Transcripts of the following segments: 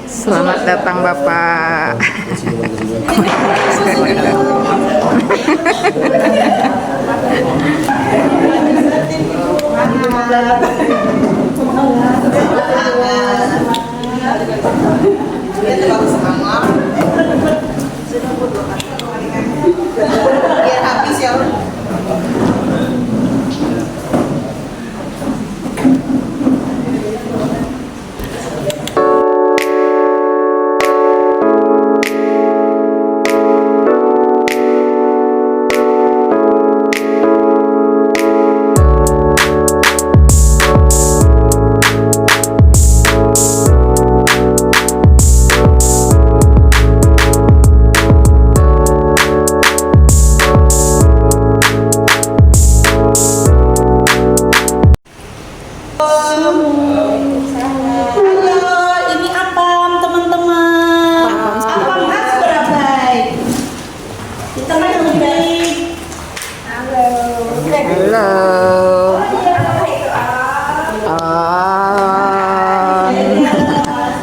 Selamat datang Bapak. Biar habis ya.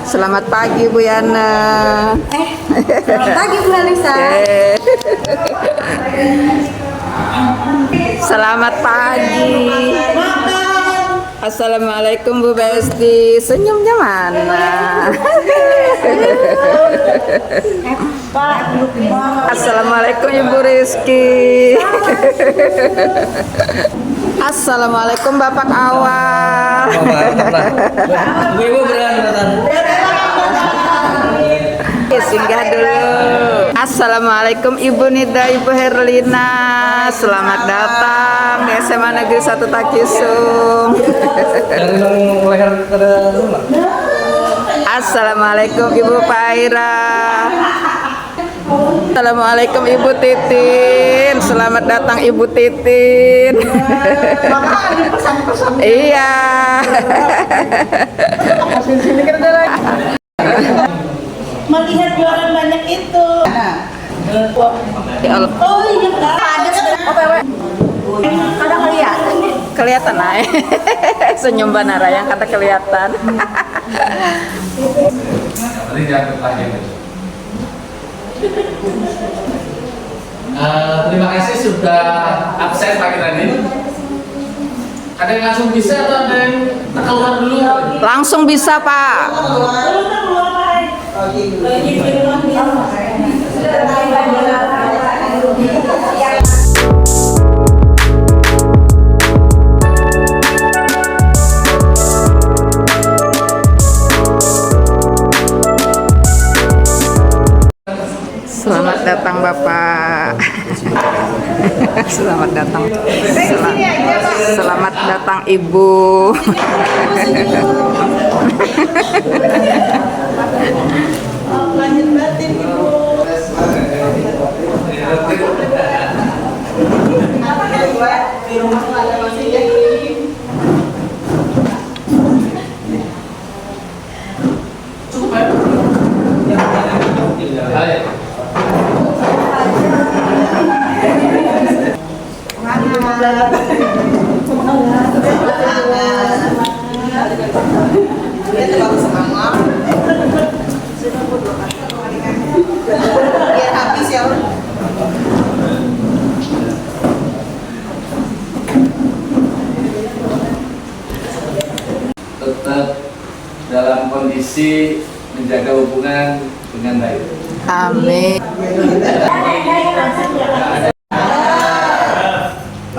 Selamat pagi Bu Yana. Selamat pagi Bu Alisa. Selamat pagi. Assalamualaikum Bu Besti. Senyumnya mana? Assalamualaikum Ibu Rizky. Assalamualaikum Bapak Awal. Ibu berangkat. Singgah dulu. Assalamualaikum Ibu Nida, Ibu Herlina. Selamat datang di SMA Negeri 1 Takisung. Dari leher ke rumah. Assalamualaikum Ibu Paira. Assalamualaikum Ibu Titin. Selamat datang Ibu Titin. Iya. Sini kita lagi. Melihat jualan banyak itu. Oh iya Kak. Ada kelihatan nih. Kelihatan ay. Senyum Banara yang kata kelihatan. Tadi diangkat lagi. Terima kasih sudah absen pagi tadi. Ada yang langsung bisa atau ada yang keluar dulu? Langsung bisa Pak. Selamat datang Bapak. Selamat datang. Selamat datang Ibu. Lanjut batin Ibu. Apa kan gue di rumah nggak ada masihnya. Cukup ya? Ayo. Biar habis ya. Tetap dalam kondisi menjaga hubungan dengan baik. Amin.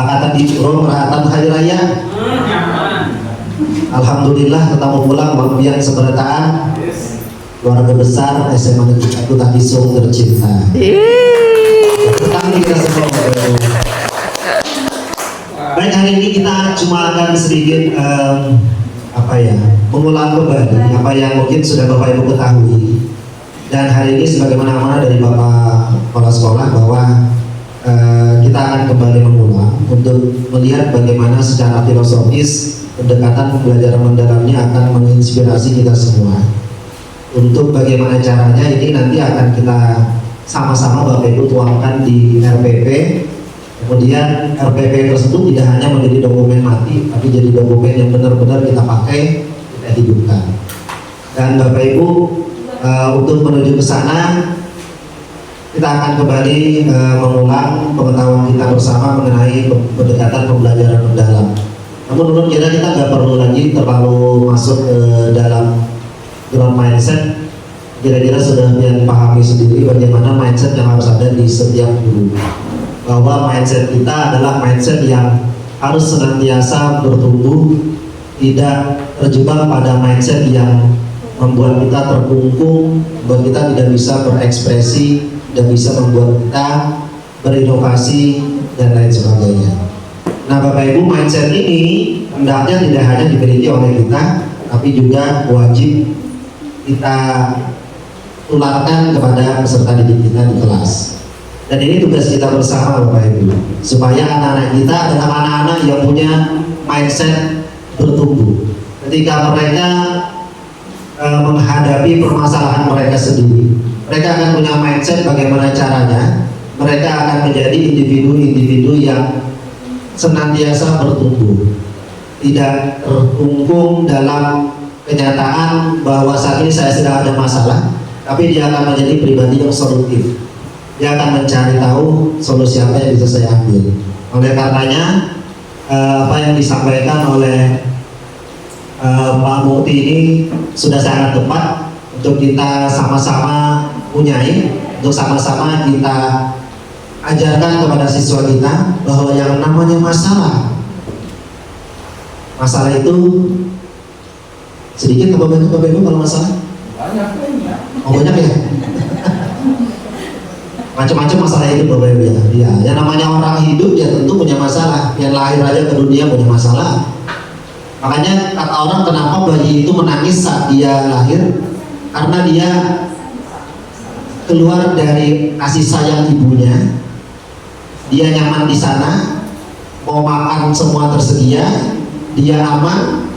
Angkatan di Curo merayakan hari raya. Alhamdulillah ketemu pulang yang seberataan keluarga besar SMA Negeri 1 Takisung tercinta. Kami kita semua. Baik, hari ini kita cuma akan sedikit mengulang kembali apa yang mungkin sudah Bapak Ibu ketahui. Dan hari ini sebagaimana amanah dari Bapak Kepala Sekolah bahwa kita akan kembali mengulang untuk melihat bagaimana secara filosofis pendekatan pembelajaran mendalamnya akan menginspirasi kita semua. Untuk bagaimana caranya ini nanti akan kita sama-sama Bapak Ibu tuangkan di RPP. Kemudian RPP tersebut tidak hanya menjadi dokumen mati, tapi jadi dokumen yang benar-benar kita pakai, kita hidupkan. Dan Bapak Ibu, untuk menuju ke sana kita akan kembali mengulang pengetahuan kita bersama mengenai pendekatan pembelajaran mendalam. Namun menurut kita nggak perlu lagi terlalu masuk ke dalam ground mindset. Kira-kira sudah dipahami sendiri bagaimana mindset yang harus ada di setiap guru. Bahwa mindset kita adalah mindset yang harus senantiasa bertumbuh, tidak terjebak pada mindset yang membuat kita terkungkung, membuat kita tidak bisa berekspresi, tidak bisa membuat kita berinovasi dan lain sebagainya. Nah Bapak Ibu, mindset ini hendaknya tidak hanya dimiliki oleh kita, tapi juga wajib kita tularkan kepada peserta didik kita di kelas. Dan ini tugas kita bersama Bapak Ibu, supaya anak-anak kita adalah anak-anak yang punya mindset bertumbuh. Ketika mereka menghadapi permasalahan mereka sendiri, mereka akan punya mindset bagaimana caranya mereka akan menjadi individu-individu yang senantiasa bertumbuh, tidak terkungkung dalam kenyataan bahwa saat ini saya sedang ada masalah, tapi dia akan menjadi pribadi yang solutif. Dia akan mencari tahu solusi apa yang bisa saya ambil. Oleh karenanya apa yang disampaikan oleh Pak Mukti ini sudah sangat tepat untuk kita sama-sama punyai, untuk sama-sama kita ajarkan kepada siswa kita bahwa yang namanya masalah itu sedikit atau banyak Bapak Ibu kalau masalah? Banyak. Oh banyak ya? Macam-macam masalah hidup Bapak Ibu ya. Yang namanya orang hidup ya tentu punya masalah. Yang lahir aja ke dunia punya masalah. Makanya kata orang kenapa bayi itu menangis saat dia lahir? Karena dia keluar dari kasih sayang ibunya. Dia nyaman di sana, mau makan semua tersedia, dia aman.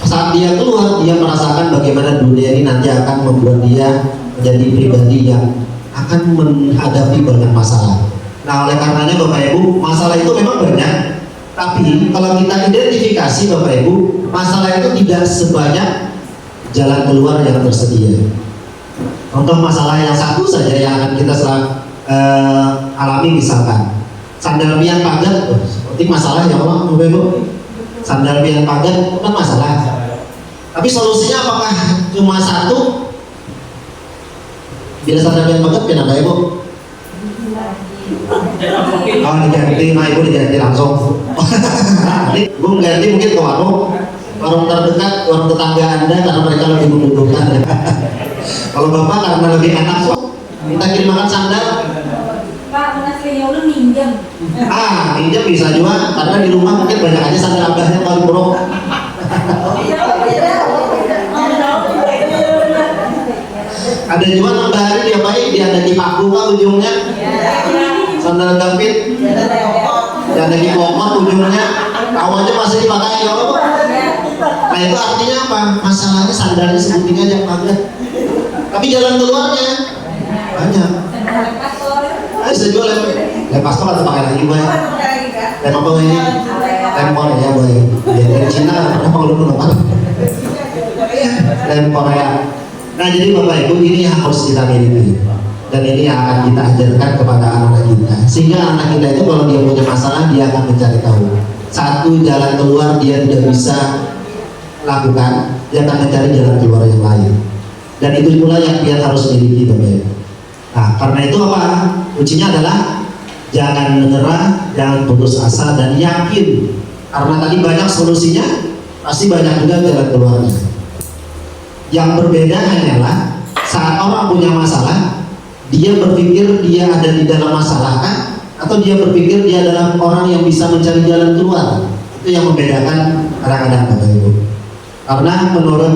Saat dia keluar, dia merasakan bagaimana dunia ini nanti akan membuat dia menjadi pribadi yang akan menghadapi banyak masalah. Nah, oleh karenanya Bapak Ibu, masalah itu memang banyak, tapi kalau kita identifikasi Bapak Ibu, masalah itu tidak sebanyak jalan keluar yang tersedia. Contoh masalah yang satu saja yang akan kita alami, misalkan sandal pian padat, seperti masalah ya Allah Bapak Ibu. Sandal pian padat bukan masalah, tapi solusinya apakah cuma satu? Bila sandal pian padat pian apa Ibu? Oh diganti, nah Ibu diganti langsung. Ibu mengganti mungkin ke warung terdekat, warung tetangga Anda karena mereka lebih membutuhkan. Kalau Bapak karena lebih enak, minta kirim makan sandal. Pak, menasihnya udah minjem. Minjem bisa juga, karena di rumah mungkin banyak aja sandal abahnya paling buruk. Ada juga tambah hari dia baik, dia ada di paku kan ujungnya. Sandal David, dan ada di kokot ujungnya. Tahu aja masih dipakai ya Pak. Nah itu artinya apa? Masalahnya sandalnya sebutin aja padat. Tapi jalan keluarnya banyak. Bisa jual lem pastor atau pakai lagi boy? Lem apa ini? Lem Korea boy. Dari Cina kenapa lu apa? Lem Korea. Nah jadi Bapak Ibu ini yang harus kita miliki dan ini yang akan kita ajarkan kepada anak-anak kita, sehingga anak kita itu kalau dia punya masalah dia akan mencari tahu. Satu jalan keluar dia tidak bisa lakukan, dia akan mencari jalan keluar yang lain. Dan itu pula yang dia harus miliki Bapak Ibu. Nah karena itu apa? Kuncinya adalah jangan menyerah, jangan putus asa dan yakin. Karena tadi banyak solusinya, pasti banyak juga jalan keluarnya. Yang berbeda hanyalah saat orang punya masalah, dia berpikir dia ada di dalam masalah kan? Atau dia berpikir dia adalah orang yang bisa mencari jalan keluar. Itu yang membedakan kadang-kadang Bapak Ibu. Karena menurut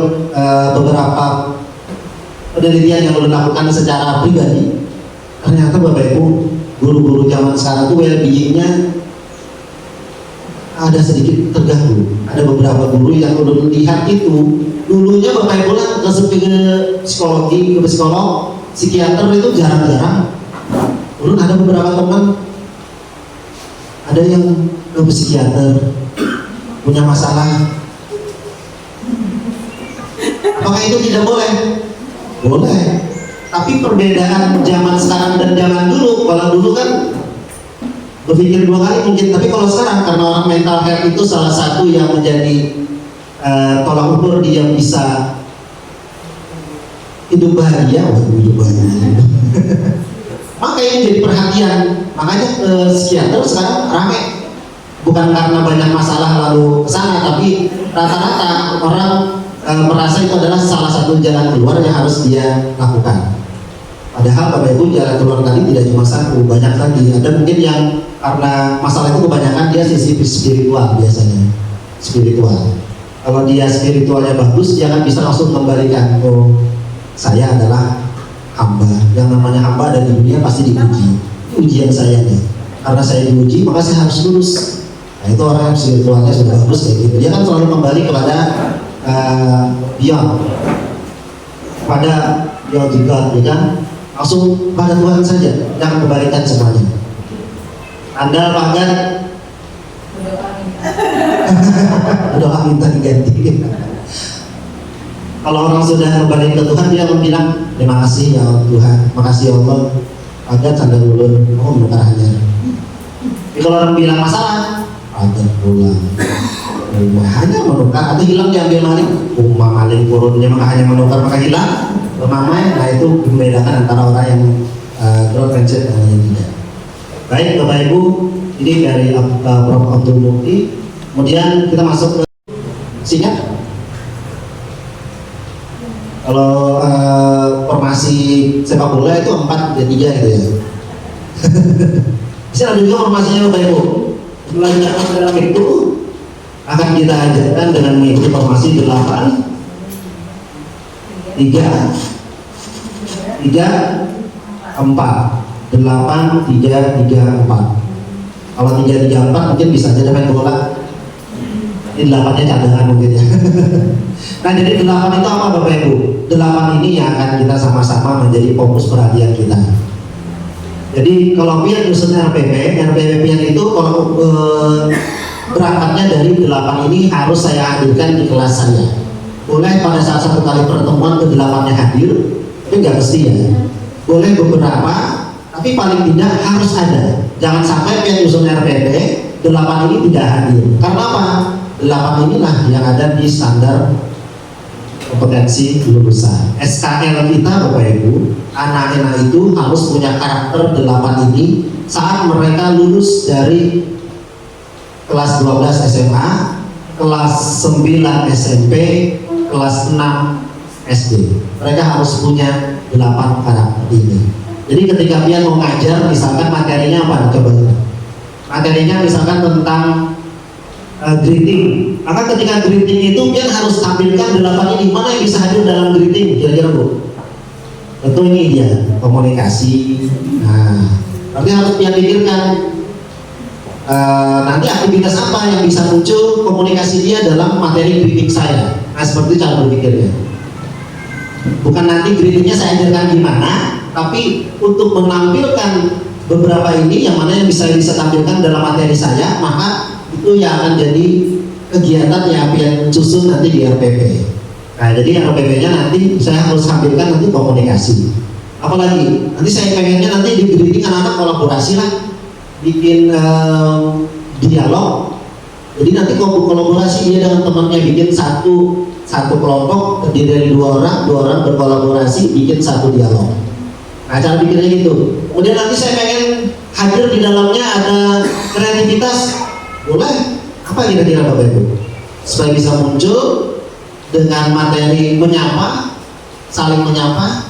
beberapa penelitian yang dilakukan secara pribadi, ternyata Bapak Ibu, guru-guru zaman sekarang itu well-beingnya ada sedikit terganggu. Ada beberapa guru yang udah melihat itu. Dulunya Bapak Ibu lah ke psikologi, ke psikolog, psikiater itu jarang-jarang. Dulu ada beberapa teman, ada yang ke psikiater punya masalah. Apakah itu tidak boleh? Boleh. Tapi perbedaan zaman sekarang dan zaman dulu, kalau dulu kan berpikir dua kali mungkin, tapi kalau sekarang karena orang mental health itu salah satu yang menjadi tolak ukur dia bisa hidup bahagia, maka ini jadi perhatian. Makanya psikiater sekarang rame, bukan karena banyak masalah lalu kesana, tapi rata-rata orang merasa itu adalah salah satu jalan keluar yang harus dia lakukan. Padahal Bapak Ibu jalan keluar tadi tidak cuma satu, banyak lagi. Ada mungkin yang karena masalah itu kebanyakan dia sisi spiritual biasanya, spiritual. Kalau dia spiritualnya bagus, dia akan bisa langsung kembalikan, oh saya adalah hamba. Yang namanya hamba dan di dunia pasti diuji. Ini ujian saya nih. Karena saya diuji, maka saya harus lulus. Nah itu orang yang spiritualnya sudah bagus kayak gitu. Dia kan selalu kembali kepada beyond, pada beyond God, ya kan? Langsung pada Tuhan saja, jangan kembalikan semuanya. Anda bahkan doa minta diganti. Kalau orang sudah kembali ke Tuhan, dia akan bilang terima kasih ya Tuhan, makasih ya Allah, agar canda ulun, oh menukar hanya. Tapi kalau orang bilang masalah, agar pulang, hanya menukar atau hilang diambil maling, maling turunnya maka hanya menukar maka hilang, mamai. Nah itu membedakan antara orang yang growth mindset dan yang tidak. Baik Bapak Ibu, ini dari Prof. Abdul Mukti. Kemudian kita masuk ke singkat. Kalau formasi sepak bola itu 4-3 gitu ya. Bisa ada juga formasinya Bapak Ibu. Belajar dalam itu akan kita ajarkan dengan mengikuti formasi 8 3 3 4 8 3 3 4. Kalau 3 3 4 mungkin bisa aja main bola. Ini 8-nya cadangan mungkin ya. Nah jadi 8 itu apa Bapak Ibu? 8 ini yang akan kita sama-sama menjadi fokus perhatian kita. Jadi kalau pian khususnya RPP pian itu kalau berangkatnya dari 8 ini harus saya hadirkan di kelas saya. Boleh pada saat satu kali pertemuan ke-8-nya hadir, tapi nggak mesti ya. Boleh beberapa, tapi paling tidak harus ada. Jangan sampai pian khususnya RPP 8 ini tidak hadir. Karena apa? 8 inilah yang ada di standar kompetensi lulusan. SKL kita Bapak Ibu, anak-anak itu harus punya karakter 8 ini saat mereka lulus dari kelas 12 SMA, kelas 9 SMP, kelas 6 SD. Mereka harus punya 8 karakter ini. Jadi ketika dia mau ngajar, misalkan materinya apa? Coba. Materinya misalkan tentang greeting, maka ketika greeting itu dia harus tampilkan 8 ini. Mana yang bisa hadir dalam greeting kira-kira Bu? Tentu ini dia komunikasi. Nah, berarti harus dia pikirkan nanti aktivitas apa yang bisa muncul komunikasi dia dalam materi greeting saya. Nah seperti cara berpikirnya. Bukan nanti greetingnya saya ajarkan gimana, tapi untuk menampilkan beberapa ini yang mana yang bisa tampilkan dalam materi saya, maka itu yang akan jadi kegiatan yang akan susun nanti di RPP. Nah jadi RPP-nya nanti saya harus tampilkan nanti komunikasi. Apalagi nanti saya pengennya nanti di greeting anak-anak kolaborasi lah, bikin dialog. Jadi nanti kolaborasi dia dengan temannya bikin satu kelompok terdiri dari 2 orang berkolaborasi bikin satu dialog. Nah cara pikirnya gitu. Kemudian nanti saya pengen hadir di dalamnya ada kreativitas. Boleh, apa kira-kira Bapak Ibu? Supaya bisa muncul dengan materi menyapa, saling menyapa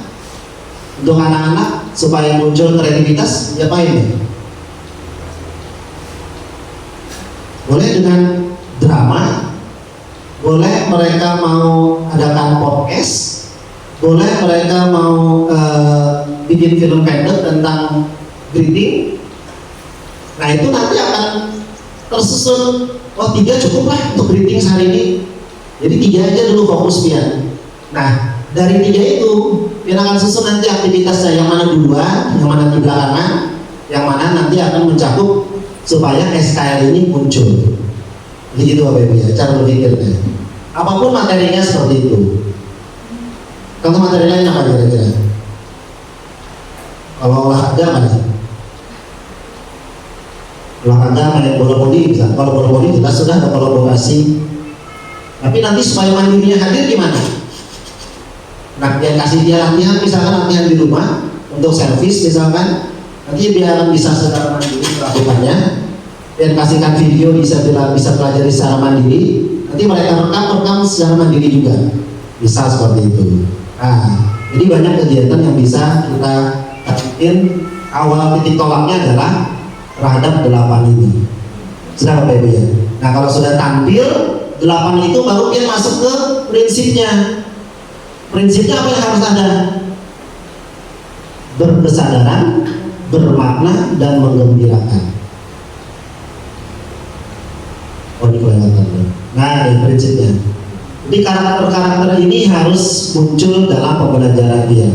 untuk anak-anak supaya muncul kreativitas, diapain ya? Boleh dengan drama, boleh mereka mau adakan podcast, boleh mereka mau bikin film pendek tentang greeting. Nah itu nanti akan tersusun, oh 3 cukup lah untuk greeting hari ini. Jadi 3 aja dulu fokus Pian. Nah dari 3 itu Pian akan susun nanti aktivitasnya yang mana duluan, yang mana di belakangan, yang mana nanti akan mencakup supaya SKL ini muncul. Jadi gitu Bapak Ibu ya, cara berpikirnya. Apapun materinya seperti itu. Contoh materi lain apa kira-kira? Kalau olahraga apa nih? Olahraga main bola voli bisa. Kalau bola voli jelas sudah ada kolaborasi. Tapi nanti supaya mandirinya hadir gimana? Nah, dia kasih dia latihan, misalkan latihan di rumah untuk servis misalkan, nanti dia bisa secara mandiri melakukannya. Dan kasihkan video bisa pelajari secara mandiri. Nanti mereka rekam secara mandiri juga. Bisa seperti itu. Nah, jadi banyak kegiatan yang bisa kita lakukan. Awal titik tolaknya adalah terhadap 8 ini. Sudah Bapak Ibu ya. Nah, kalau sudah tampil 8 itu baru dia masuk ke prinsipnya. Prinsipnya apa yang harus ada? Berkesadaran, bermakna, dan menggembirakan. Oh, ini kelihatan. Nah, ini prinsipnya. Jadi karakter-karakter ini harus muncul dalam pembelajaran dia.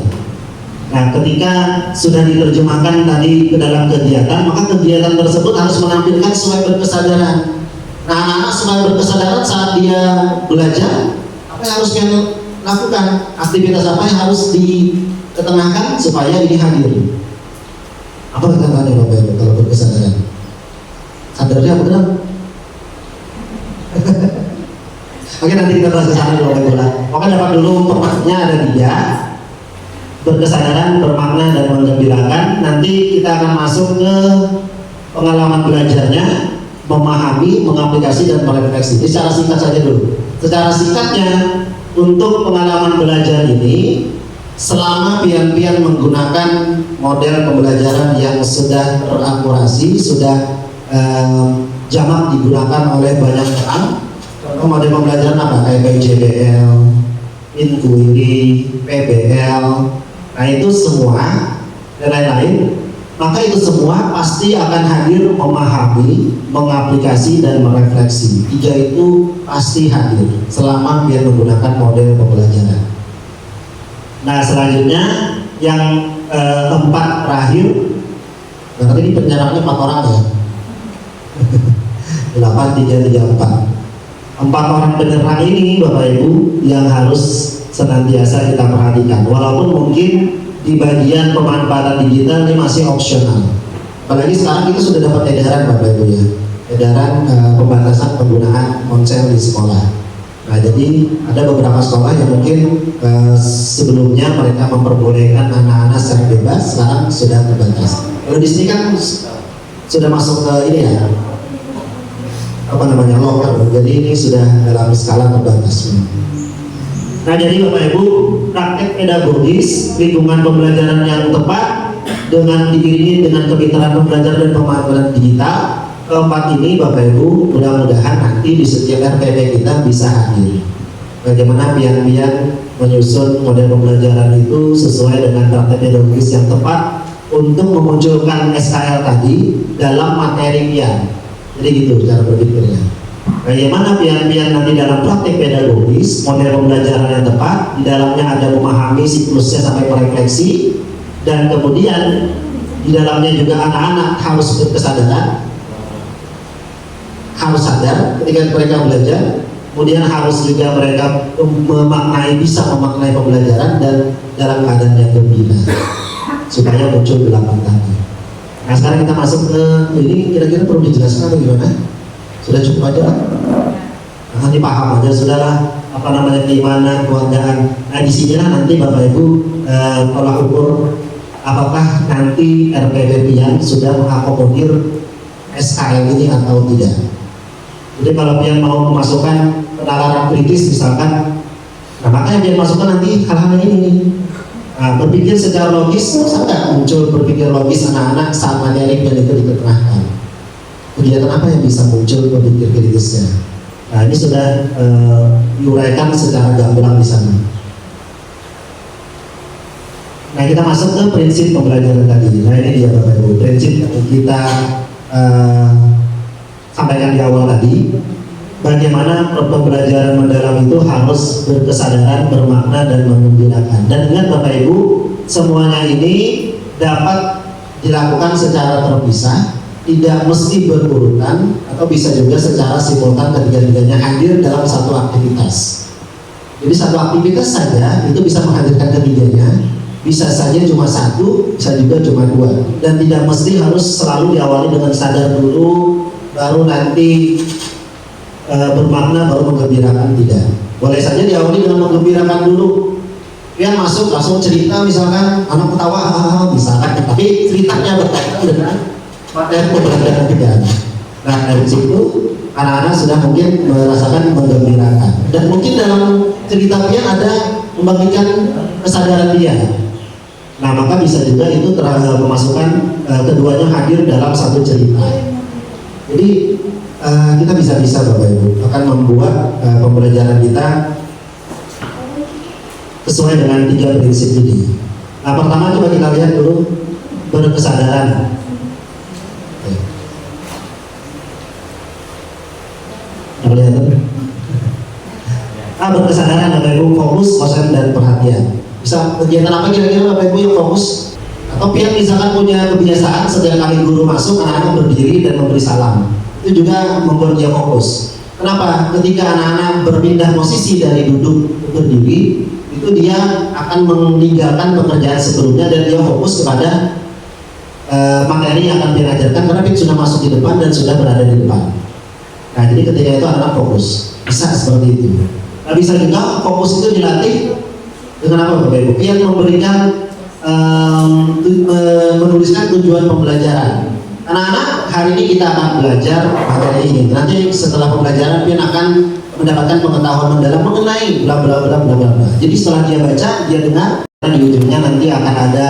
Nah, ketika sudah diterjemahkan tadi ke dalam kegiatan, maka kegiatan tersebut harus menampilkan sesuai berkesadaran. Nah, anak-anak sesuai berkesadaran saat dia belajar, apa yang harus dia lakukan? Aktivitas apa yang harus diketengahkan supaya ini hadir? Apa kata-katanya Bapak Ibu kalau berkesadaran? Sadarnya apa benar? Oke, nanti kita bahas ke sana dulu Bapak Ibu lah. Oke, dapat dulu formatnya ada 3. Berkesadaran, bermakna, dan menggembirakan. Nanti kita akan masuk ke pengalaman belajarnya, memahami, mengaplikasi, dan merefleksi. Ini secara singkat saja dulu. Secara singkatnya, untuk pengalaman belajar ini, selama pian-pian menggunakan model pembelajaran yang sudah terakurasi, sudah jamak digunakan oleh banyak orang. Contoh model pembelajaran apa? Kayak PJBL, Inquiry, PBL. Nah, itu semua dan lain-lain, maka itu semua pasti akan hadir memahami, mengaplikasi, dan merefleksi. 3 itu pasti hadir selama dia menggunakan model pembelajaran. Nah, selanjutnya yang 4 terakhir, berarti ini penjaraannya 4 orang ya. 8, 3, 3, 4. 4 orang penerang ini Bapak Ibu yang harus senantiasa kita perhatikan, walaupun mungkin di bagian pemanfaatan digital ini masih opsional. Apalagi sekarang kita sudah dapat edaran Bapak Ibu ya, edaran pembatasan penggunaan ponsel di sekolah. Nah, jadi ada beberapa sekolah yang mungkin sebelumnya mereka memperbolehkan anak-anak secara bebas, sekarang sudah terbatas. Kalau di sini kan sudah masuk ke ini ya, apa namanya, locker. Jadi ini sudah dalam skala terbatas. Nah, jadi Bapak Ibu, praktek pedagogis, lingkungan pembelajaran yang tepat dengan diiringi dengan kepintaran pembelajaran dan pemanfaatan digital. Keempat ini Bapak Ibu, mudah-mudahan nanti di setiap RPP kita bisa hadir. Bagaimana pian-pian menyusun model pembelajaran itu sesuai dengan praktek pedagogis yang tepat untuk memunculkan SKL tadi dalam materi pian. Jadi gitu cara berpikirnya. Bagaimana pian-pian nanti dalam praktik pedagogis, model pembelajaran yang tepat, di dalamnya ada memahami siklusnya sampai merefleksi, dan kemudian di dalamnya juga anak-anak harus berkesadaran, harus sadar ketika mereka belajar, kemudian harus juga mereka bisa memaknai pembelajaran dan dalam keadaan yang gembira, supaya muncul 8 tadi. Nah, sekarang kita masuk ke ini, kira-kira perlu dijelaskan atau gimana? Sudah cukup aja lah. Nah, nanti paham aja sudahlah apa namanya keimanan, kewargaan. Nah, disinilah nanti Bapak Ibu tolak ukur apakah nanti RPP pian sudah mengakomodir SKL ini atau tidak. Jadi kalau pian mau memasukkan penalaran kritis misalkan, nah makanya pian masukkan nanti hal-hal ini. Nah, berpikir secara logis, sangat muncul berpikir logis anak-anak saat materi pian itu diterangkan. Kegiatan apa yang bisa muncul berpikir kritisnya? Nah, ini sudah diuraikan secara gamblang di sana. Nah, kita masuk ke prinsip pembelajaran tadi. Nah, ini dia Bapak Ibu, prinsip yang kita sampaikan di awal tadi. Bagaimana pembelajaran mendalam itu harus berkesadaran, bermakna, dan menggembirakan. Dan ingat Bapak Ibu, semuanya ini dapat dilakukan secara terpisah, tidak mesti berurutan, atau bisa juga secara simultan ketiga-tiganya hadir dalam satu aktivitas. Jadi satu aktivitas saja itu bisa menghadirkan ketiganya, bisa saja cuma satu, bisa juga cuma dua, dan tidak mesti harus selalu diawali dengan sadar dulu, baru nanti bermakna, baru menggembirakan, tidak. Boleh saja diawali dengan menggembirakan dulu. Dia masuk langsung cerita, misalkan anak ketawa, misalkan, tapi ceritanya berkaitan dengan materi pembelajaran pidana. Nah dari situ anak-anak sudah mungkin merasakan menggembirakan, dan mungkin dalam cerita pian ada membagikan kesadaran dia. Nah maka bisa juga itu memasukkan keduanya hadir dalam satu cerita. Jadi kita bisa Bapak Ibu akan membuat pembelajaran kita sesuai dengan 3 prinsip ini. Nah pertama coba kita lihat dulu berkesadaran. Berkesadaran Bapak Ibu, fokus, konsen dan perhatian. Bisa kegiatan apa kira-kira Bapak Ibu yang fokus? Atau pian misalkan punya kebiasaan setiap kali guru masuk anak-anak berdiri dan memberi salam, itu juga membuat dia fokus. Kenapa? Ketika anak-anak berpindah posisi dari duduk ke berdiri, itu dia akan meninggalkan pekerjaan sebelumnya dan dia fokus kepada materi yang akan dia ajarkan, karena dia sudah masuk di depan dan sudah berada di depan. Nah jadi ketika itu anak fokus, bisa seperti itu. Nah bisa juga fokus itu dilatih dengan apa Bapak Ibu? Pian memberikan menuliskan tujuan pembelajaran. Anak-anak, hari ini kita akan belajar materi ini. Nanti setelah pembelajaran pian akan mendapatkan pengetahuan mendalam mengenai bla bla bla bla bla. Jadi setelah dia baca, dia dengar, dan di ujungnya nanti akan ada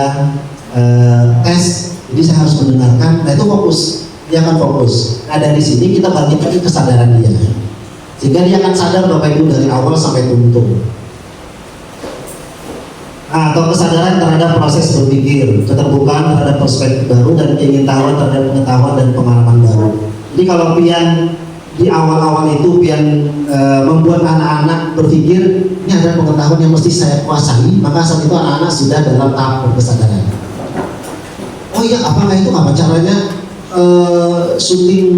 tes. Jadi saya harus mendengarkan. Nah itu fokus. Dia akan fokus. Nah dari sini kita bangkitkan kesadaran dia, sehingga dia akan sadar Bapak Ibu dari awal sampai tuntung. Atau kesadaran terhadap proses berpikir, keterbukaan terhadap perspektif baru, dan keingintahuan terhadap pengetahuan dan pengalaman baru. Jadi kalau pian di awal-awal itu pian membuat anak-anak berpikir ini ada pengetahuan yang mesti saya kuasai, maka saat itu anak-anak sudah dalam tahap berkesadaran. Oh iya, apakah itu apa caranya syuting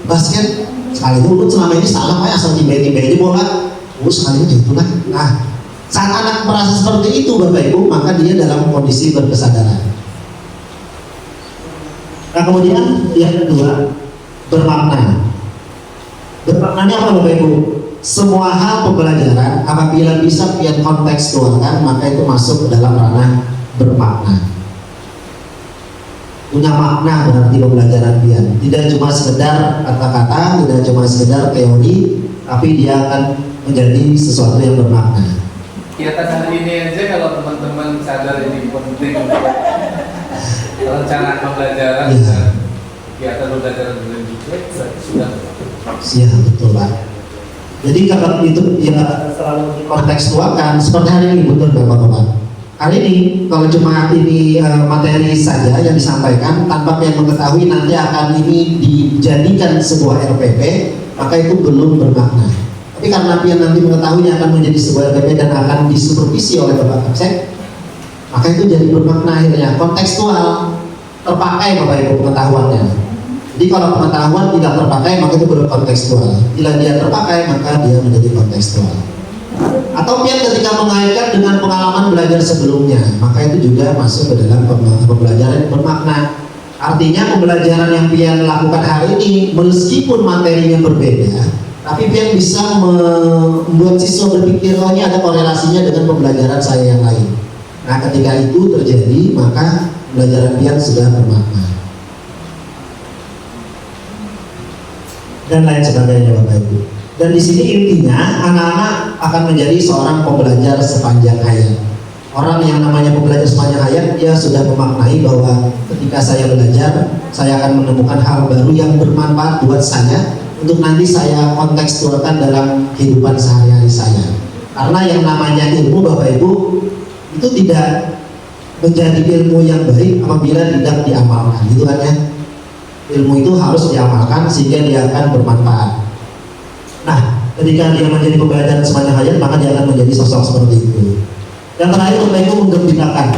basket? Sekali itu selama ini salah, asal tiba-tiba ini bola, sekali itu itulah. Nah, saat anak merasa seperti itu Bapak Ibu, maka dia dalam kondisi berkesadaran. Nah kemudian yang kedua, bermakna. Bermaknanya apa Bapak Ibu? Semua hal pembelajaran apabila bisa pian kontekstualkan, maka itu masuk ke dalam ranah bermakna. Punya makna berarti pembelajaran pian. Tidak cuma sekedar kata-kata, tidak cuma sekedar teori, tapi dia akan menjadi sesuatu yang bermakna. Kegiatan hari ini aja kalau teman-teman sadar ini penting untuk rencana pembelajaran dan kegiatan pembelajaran juga sudah siap, betul Pak. Jadi kalau itu ya selalu kontekstualkan seperti hari ini, betul Bapak-Bapak. Hari ini kalau cuma ini materi saja yang disampaikan tanpa yang mengetahui nanti akan ini dijadikan sebuah RPP, maka itu belum bermakna. Tapi karena pian nanti mengetahuinya akan menjadi sebuah RPP dan akan disupervisi oleh Bapak Kapsek, maka itu jadi bermakna akhirnya, kontekstual, terpakai Bapak Ibu pengetahuannya. Jadi kalau pengetahuan tidak terpakai, maka itu belum kontekstual. Bila dia terpakai, maka dia menjadi kontekstual. Atau pian ketika mengaitkan dengan pengalaman belajar sebelumnya, maka itu juga masuk ke dalam pembelajaran yang bermakna. Artinya pembelajaran yang pian lakukan hari ini, meskipun materinya berbeda, tapi pian bisa membuat siswa berpikir, oh ini ada korelasinya dengan pembelajaran saya yang lain. Nah ketika itu terjadi, maka pembelajaran pian sudah bermakna. Dan lain sebagainya Bapak Ibu. Dan di sini intinya anak-anak akan menjadi seorang pembelajar sepanjang hayat. Orang yang namanya pembelajar sepanjang hayat, dia sudah memaknai bahwa ketika saya belajar, saya akan menemukan hal baru yang bermanfaat buat saya untuk nanti saya kontekstualkan dalam kehidupan sehari-hari saya. Karena yang namanya ilmu Bapak Ibu itu tidak menjadi ilmu yang baik apabila tidak diamalkan, gitu kan ya. Ilmu itu harus diamalkan sehingga dia akan bermanfaat. Nah, ketika dia menjadi pembelajar sepanjang hayat, maka dia akan menjadi sosok seperti itu. Yang terakhir Bapak Ibu menggembirakan.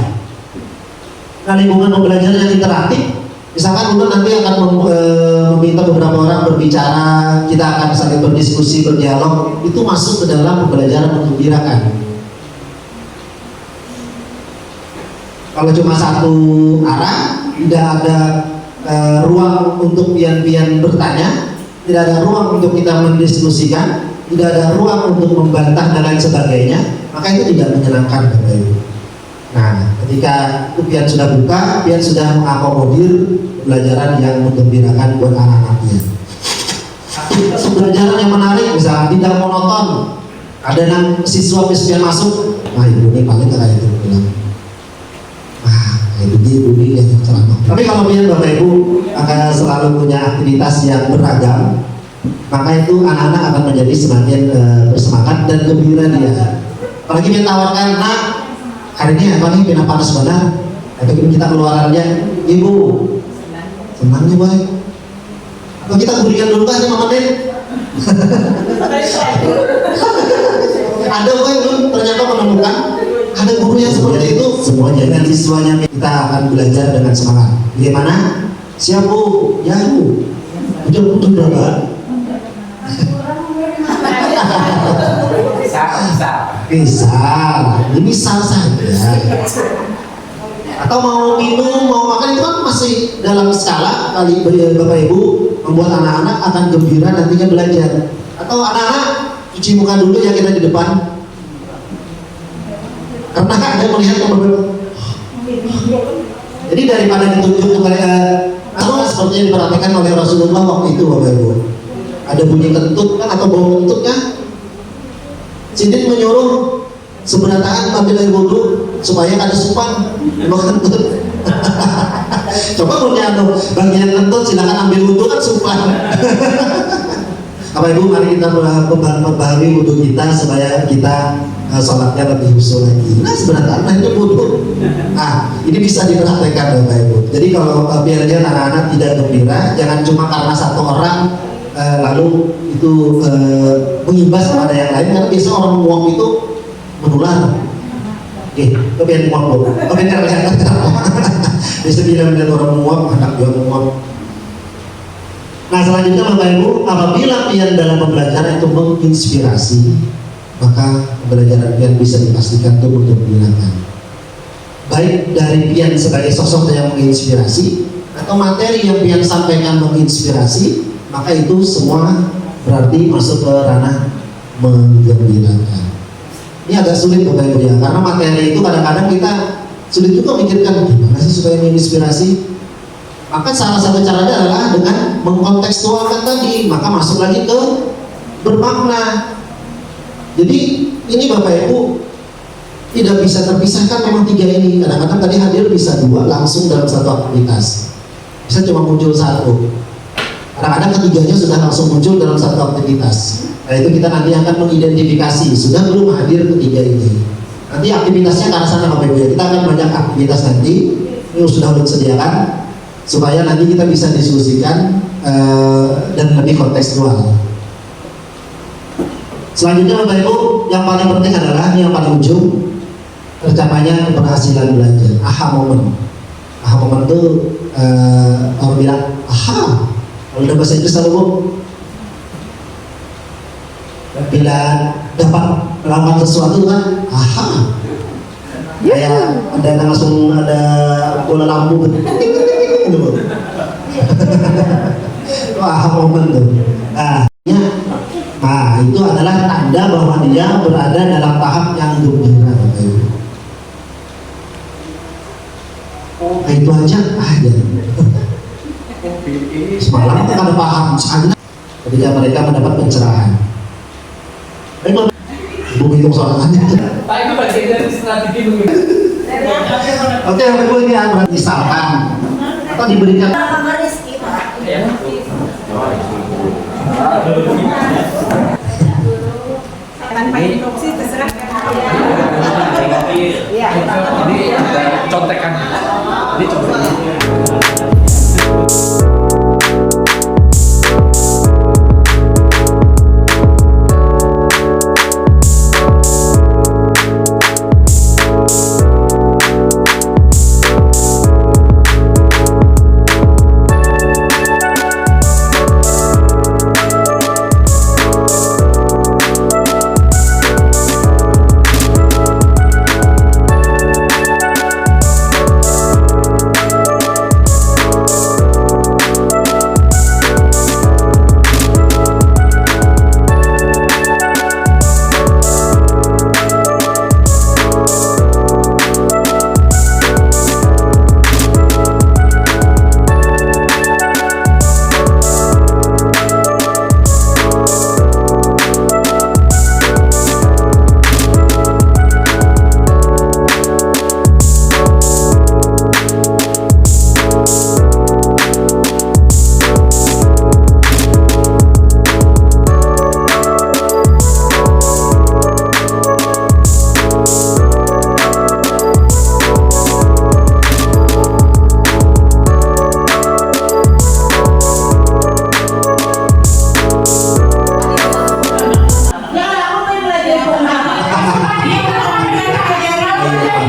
Nah, lingkungan pembelajaran yang interaktif Misalkan Undang nanti akan meminta beberapa orang berbicara, kita akan saling berdiskusi, berdialog, itu masuk ke dalam pembelajaran menggembirakan. Kalau cuma satu arah, tidak ada ruang untuk pian-pian bertanya, tidak ada ruang untuk kita mendiskusikan, tidak ada ruang untuk membantah dan lain sebagainya, maka itu tidak menyenangkan Bapak Ibu. Nah, ketika itu pian sudah buka, pian sudah mengakomodir pembelajaran yang menggembirakan buat anak-anak pian. Aktivitas pembelajaran yang menarik, misalnya tidak monoton. Ada yang siswa pian masuk, nah ibu ini paling kayak itu bilang, ibu ini yang ceramah. Tapi kalau pian Bapak Ibu akan selalu punya aktivitas yang beragam, maka itu anak-anak akan menjadi semakin bersemangat dan gembira dia. Apalagi pian tawarkan, nak hari ini apa nih pina panas benar, atau kita keluarannya, ibu senang nih boy, atau kita berikan dulu aja 5 menit. Ada boy belum ternyata menemukan ada guru yang seperti itu. Semuanya dan siswanya kita akan belajar dengan semangat. Bagaimana? Siap bu, ya bu, betul berapa? Bisa, ini misal saja. Atau mau minum, mau makan itu kan masih dalam skala kali Bapak Ibu membuat anak-anak akan gembira nantinya belajar. Atau anak-anak cuci muka dulu ya kita di depan. Karena ada melihat yang berbeda. Jadi daripada ditunjuk atau seperti yang diperhatikan oleh Rasulullah waktu itu Bapak Ibu. Ada bunyi kentut kan atau bau kentut kan? Sidin menyuruh seberataan ambil air wudhu supaya ada supan bau kentut. Coba punya bagian kentut silakan ambil wudhu kan supan. Bapak Ibu mari kita memahami wudhu kita supaya kita sholatnya lebih khusyuk lagi. Nah seberataan akhirnya wudhu. Nah ini bisa diperhatikan Bapak Ibu. Jadi kalau biar dia anak-anak tidak gembira, jangan cuma karena satu orang lalu itu mengimbas kepada yang lain, karena biasa orang menguap itu menular. Kebiasaan menguap loh, kebiasaan kelihatan. Biasa bilang orang menguap, anak juga menguap. Nah selanjutnya Bapak Ibu, apabila pian dalam pembelajaran itu menginspirasi, maka pembelajaran pian bisa dipastikan itu menggembirakan. Baik dari pian sebagai sosok yang menginspirasi atau materi yang pian sampaikan menginspirasi, maka itu semua berarti masuk ke ranah menggembirakan. Ini agak sulit Bapak Ibu ya, karena materi itu kadang-kadang kita sulit juga mikirkan gimana sih supaya menginspirasi. Maka salah satu caranya adalah dengan mengkontekstualkan tadi, maka masuk lagi ke bermakna. Jadi ini Bapak Ibu tidak bisa terpisahkan memang 3 ini. Kadang-kadang tadi hadir bisa 2 langsung dalam satu aktivitas, bisa cuma muncul 1. Kadang-kadang ketiganya sudah langsung muncul dalam satu aktivitas. Nah itu kita nanti akan mengidentifikasi sudah belum hadir ketiga ini. Nanti aktivitasnya ke arah sana Bapak Ibu ya. Kita akan banyak aktivitas nanti, ini sudah disediakan supaya nanti kita bisa diskusikan dan lebih kontekstual. Selanjutnya Bapak Ibu, yang paling penting adalah yang paling ujung, tercapainya keberhasilan belajar. Aha momen. Aha momen itu orang bilang aha. Kalau udah bahasa Inggris tahu Bu, bila dapat melakukan sesuatu kan, aha. Kayak ada langsung ada bola lampu gitu. Aha momen tuh. Nah, itu adalah tanda bahwa dia berada dalam tahap yang gembira. Nah, itu aja. Semalam kita udah paham saja ketika mereka mendapat pencerahan. Ibu hitung soalannya. Pak itu bagian dari strategi begitu. Oke, Ibu ini misalkan atau diberikan. Tanpa instruksi terserah. Ini contekan. Ini contekan.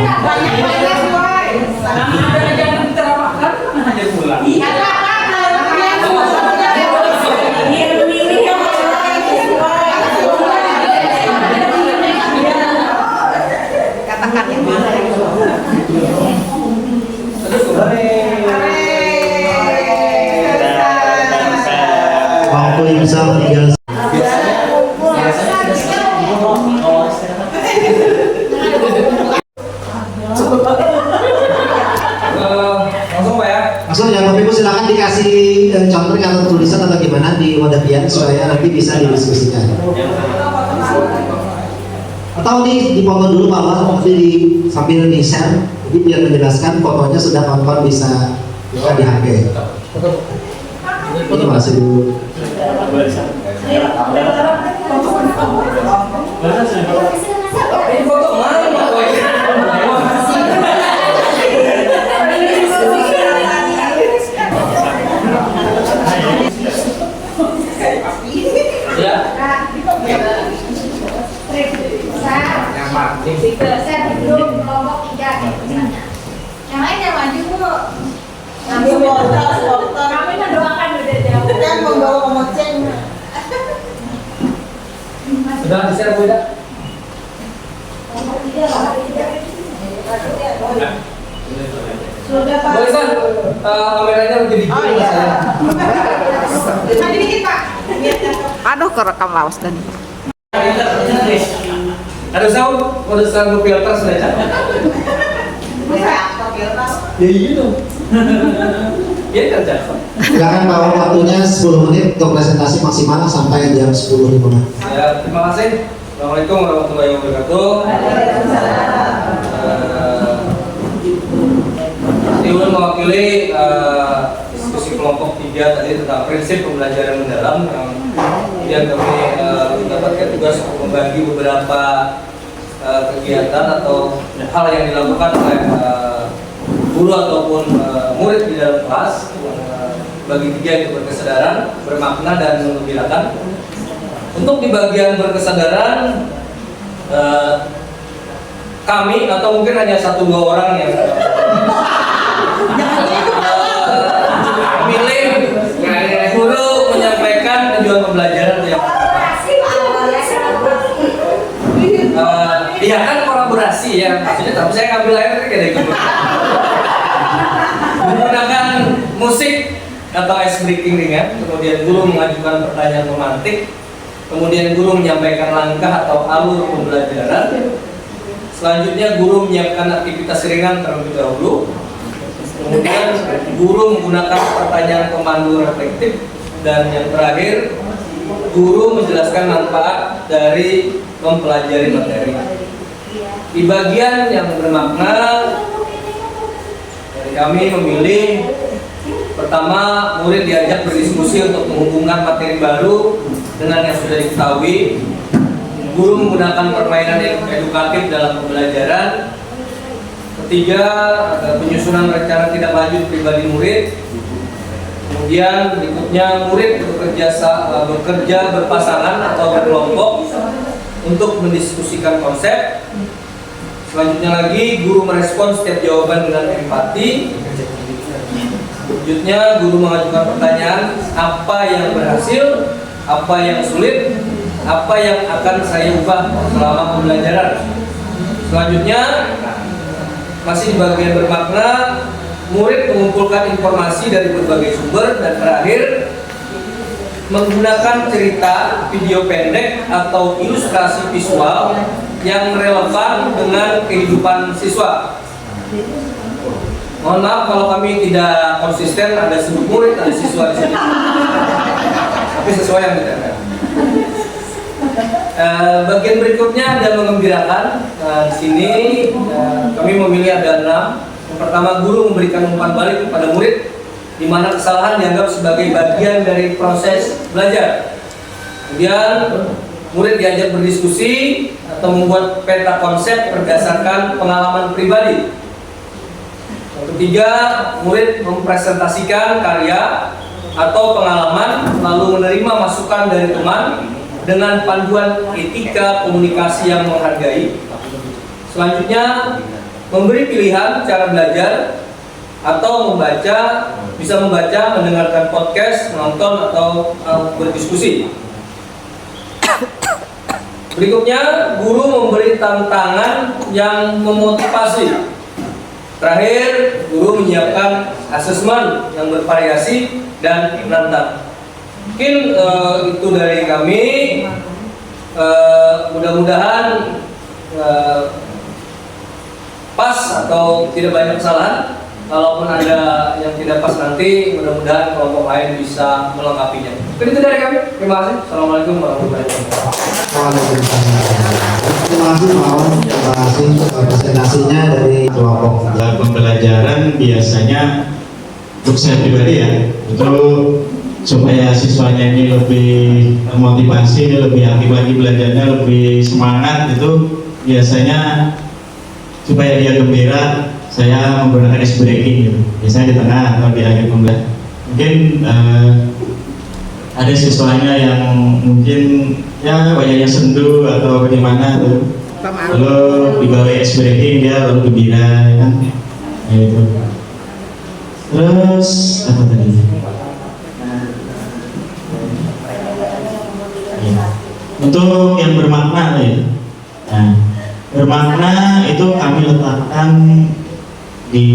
Banyak-banyak, boy. Jangan diterawakkan, hanya pulang. Katakan yang mana yang Waktu imsak tinggal Langsung Pak ya. langsung ya Bapak Ibu silakan dikasih contoh atau tulisan atau gimana di wadah pian supaya nanti bisa didiskusikan. Atau dipoto dulu Pak Mal, nanti sambil di share, jadi biar menjelaskan fotonya sudah kawan-kawan bisa di HP. Ini masih dulu. Ini foto mana Pak? Ya. Saya duduk kelompok 3 misalnya. Yang lain yang maju Bu. Ambil foto. Kami mendoakan udah jauh. Kan membawa komoceng. Sudah di-share Bu ya? Kelompok 3 lah. Sudah Pak. Boleh San, kameranya menjadi Oh iya. Maju dikit Pak. Aduh, kerekam lawas dan. Ada sound, ada sound filter sudah ya? Bisa pakai tas. Ya iya dong. Iya kan Jackson. Silakan Pak, waktunya 10 menit untuk presentasi maksimal sampai jam 10.05. Ya, terima kasih. Assalamualaikum warahmatullahi wabarakatuh. Ibu mewakili diskusi kelompok 3 tadi tentang prinsip pembelajaran mendalam yang kami mendapatkan tugas untuk membagi beberapa kegiatan atau hal yang dilakukan oleh guru ataupun murid di dalam kelas. Bagi 3 itu berkesadaran, bermakna dan menggembirakan. Untuk di bagian berkesadaran kami atau mungkin hanya 1-2 orang yang memilih guru menyampaikan tujuan pembelajaran yang iya kan kolaborasi ya maksudnya, tapi saya ngambil air kayak gitu menggunakan musik atau ice breaking ringan, kemudian guru mengajukan pertanyaan romantik, kemudian guru menyampaikan langkah atau alur pembelajaran, selanjutnya guru menyiapkan aktivitas ringan terlebih dahulu, kemudian guru menggunakan pertanyaan pemandu reflektif, dan yang terakhir guru menjelaskan manfaat dari mempelajari materi. Di bagian yang bermakna dari kami memilih pertama murid diajak berdiskusi untuk menghubungkan materi baru dengan yang sudah diketahui. Guru menggunakan permainan edukatif dalam pembelajaran. Ketiga, penyusunan rencana tindak lanjut pribadi murid. Kemudian berikutnya murid bekerja berpasangan atau berkelompok untuk mendiskusikan konsep. Selanjutnya lagi guru merespons setiap jawaban dengan empati. Selanjutnya guru mengajukan pertanyaan, apa yang berhasil, apa yang sulit, apa yang akan saya ubah selama pembelajaran. Selanjutnya masih di bagian bermakna, murid mengumpulkan informasi dari berbagai sumber, dan terakhir menggunakan cerita, video pendek atau ilustrasi visual yang relevan dengan kehidupan siswa. Mohon maaf kalau kami tidak konsisten, ada sebut murid, ada siswa di sini. Tapi sesuai yang kita. Bagian berikutnya ada mengembirakan. Di sini kami memilih ada 6. Yang pertama, guru memberikan umpan balik kepada murid, di mana kesalahan dianggap sebagai bagian dari proses belajar. Kemudian murid diajak berdiskusi atau membuat peta konsep berdasarkan pengalaman pribadi. Yang ketiga, murid mempresentasikan karya atau pengalaman lalu menerima masukan dari teman dengan panduan etika komunikasi yang menghargai. Selanjutnya, memberi pilihan cara belajar atau bisa membaca, mendengarkan podcast, menonton atau berdiskusi. Berikutnya, guru memberi tantangan yang memotivasi. Terakhir, guru menyiapkan asesmen yang bervariasi dan menantang. Mungkin itu dari kami. Mudah-mudahan pas atau tidak banyak kesalahan. Kalaupun ada yang tidak pas nanti, mudah-mudahan kelompok lain bisa melengkapinya. Mungkin itu dari kami. Terima kasih. Assalamualaikum warahmatullahi wabarakatuh. Terima kasih Pak Awan, terima kasih presentasinya dari kelompok. Dalam pembelajaran biasanya untuk saya pribadi ya, itu supaya siswanya ini lebih termotivasi, lebih aktif lagi belajarnya, lebih semangat, itu biasanya supaya dia gembira, saya menggunakan ice breaking gitu. Biasanya di tengah atau di akhir pembelajaran. Mungkin ada siswanya yang mungkin ya wajahnya sendu atau bagaimana tuh, lalu dibawa ice breaking dia lalu gembira ya kan, nah, itu. Terus apa tadi? Ya. Untuk yang bermakna ya, nah, bermakna itu kami letakkan di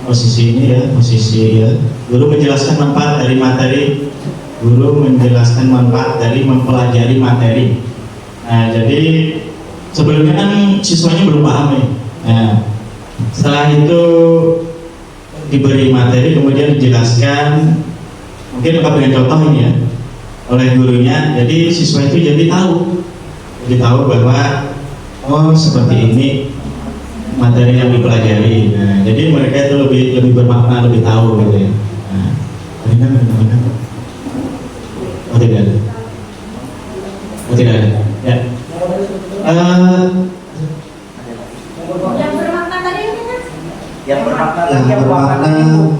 posisi ini ya, posisi ya. Guru menjelaskan manfaat dari materi. Guru menjelaskan manfaat dari mempelajari materi. Nah, jadi sebelumnya kan siswanya belum paham nih. Nah, setelah itu diberi materi, kemudian dijelaskan, mungkin lengkap dengan contoh ini ya, oleh gurunya. Jadi siswa itu jadi tahu bahwa oh seperti ini materi yang dipelajari. Nah, jadi mereka itu lebih bermakna, lebih tahu gitu ya. Nah, bagaimana? Oh tidak ada. Oh tidak ada. Ya. Yang bermakna tadi apa kan? Yang bermakna Yang bermakna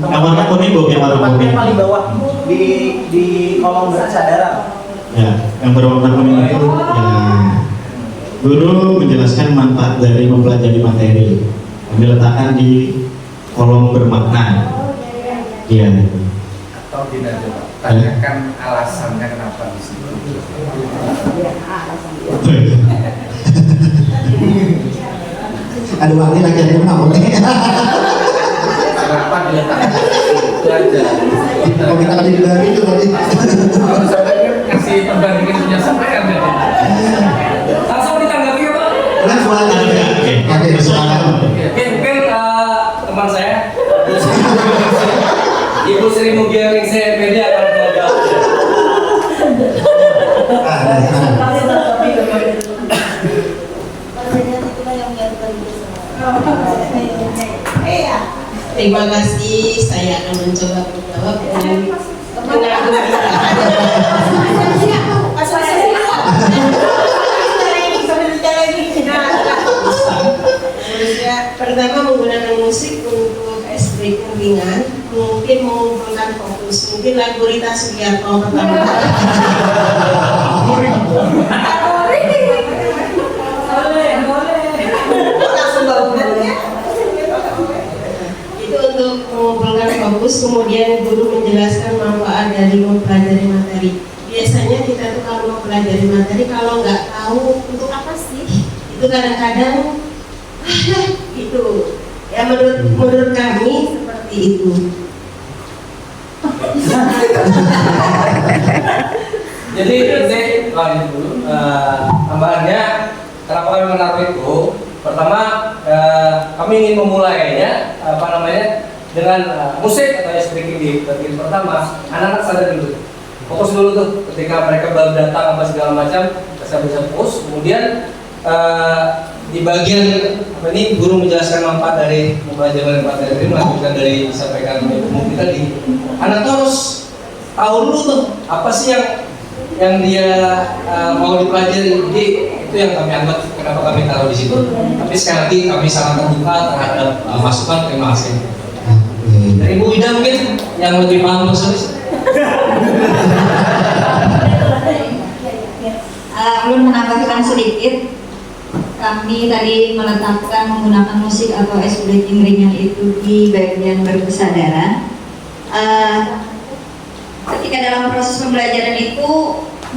Yang warna kuning bu, yang warna kuning. yang paling bawah di kolom bersadaran. Ya, yang berwarna kuning itu ya. Guru menjelaskan manfaat dari mempelajari materi. Yang diletakkan di kolom bermakna. Iya. Atau tidak coba tanyakan alasannya kenapa di situ. aduh ini lagi yang kenapa nih? Kenapa diletakkan di situ aja? Kalau kita tadi dari itu tadi. Kalau sampai kasih perbandingan punya sampean ya. Langsung ditanggapi ya Pak. Nah, soalnya oke, silakan. Mungkin teman saya Ibu Sri Mugianing CPD akan menjawab. Terima kasih, saya akan mencoba menjawab dengan pertama menggunakan musik untuk ice breaking ringan, mungkin mengumpulkan fokus, mungkin lagu Rita Sugiarto pertama. Itu untuk mengumpulkan fokus, kemudian guru menjelaskan manfaat dari mempelajari materi. Biasanya kita tuh kalau mempelajari materi, kalau nggak tahu untuk apa sih, itu kadang-kadang itu ya menurut kami seperti itu. Jadi ini tambahannya kenapa kami menaruh itu? Pertama kami ingin memulainya dengan musik atau ice breaking di bagian pertama. Anak-anak sadar dulu, fokus dulu tuh ketika mereka baru datang apa segala macam, bisa fokus. Kemudian di bagian ini guru menjelaskan manfaat dari mempelajari materi ini, melanjutkan dari disampaikan Ibu Mufti tadi. Anak terus tahu dulu tuh apa sih yang dia mau dipelajari. Jadi itu yang kami anggap kenapa kami taruh di situ. Tapi sekali lagi kami sangat terbuka terhadap masukan. Terima kasih. Dari Bu Ida mungkin yang lebih paham persis. Belum menambahkan sedikit. kami tadi meletakkan menggunakan musik atau ice breaking ringan itu di bagian berkesadaran. Ketika dalam proses pembelajaran itu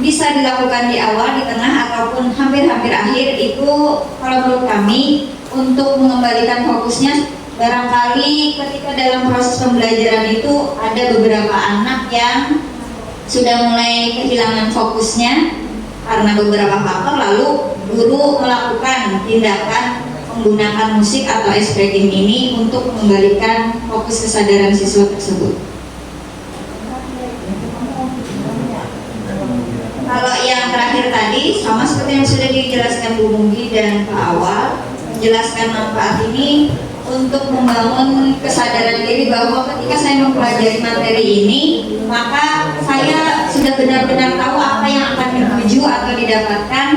bisa dilakukan di awal, di tengah, ataupun hampir-hampir akhir, itu kalau menurut kami untuk mengembalikan fokusnya, barangkali ketika dalam proses pembelajaran itu ada beberapa anak yang sudah mulai kehilangan fokusnya karena beberapa faktor, lalu guru melakukan tindakan menggunakan musik atau ice breaking ini untuk mengembalikan fokus kesadaran siswa tersebut. Kalau yang terakhir tadi, sama seperti yang sudah dijelaskan Bu Munggi dan Pak Awal, menjelaskan manfaat ini untuk membangun kesadaran diri bahwa ketika saya mempelajari materi ini, maka saya sudah benar-benar tahu apa yang akan dituju atau didapatkan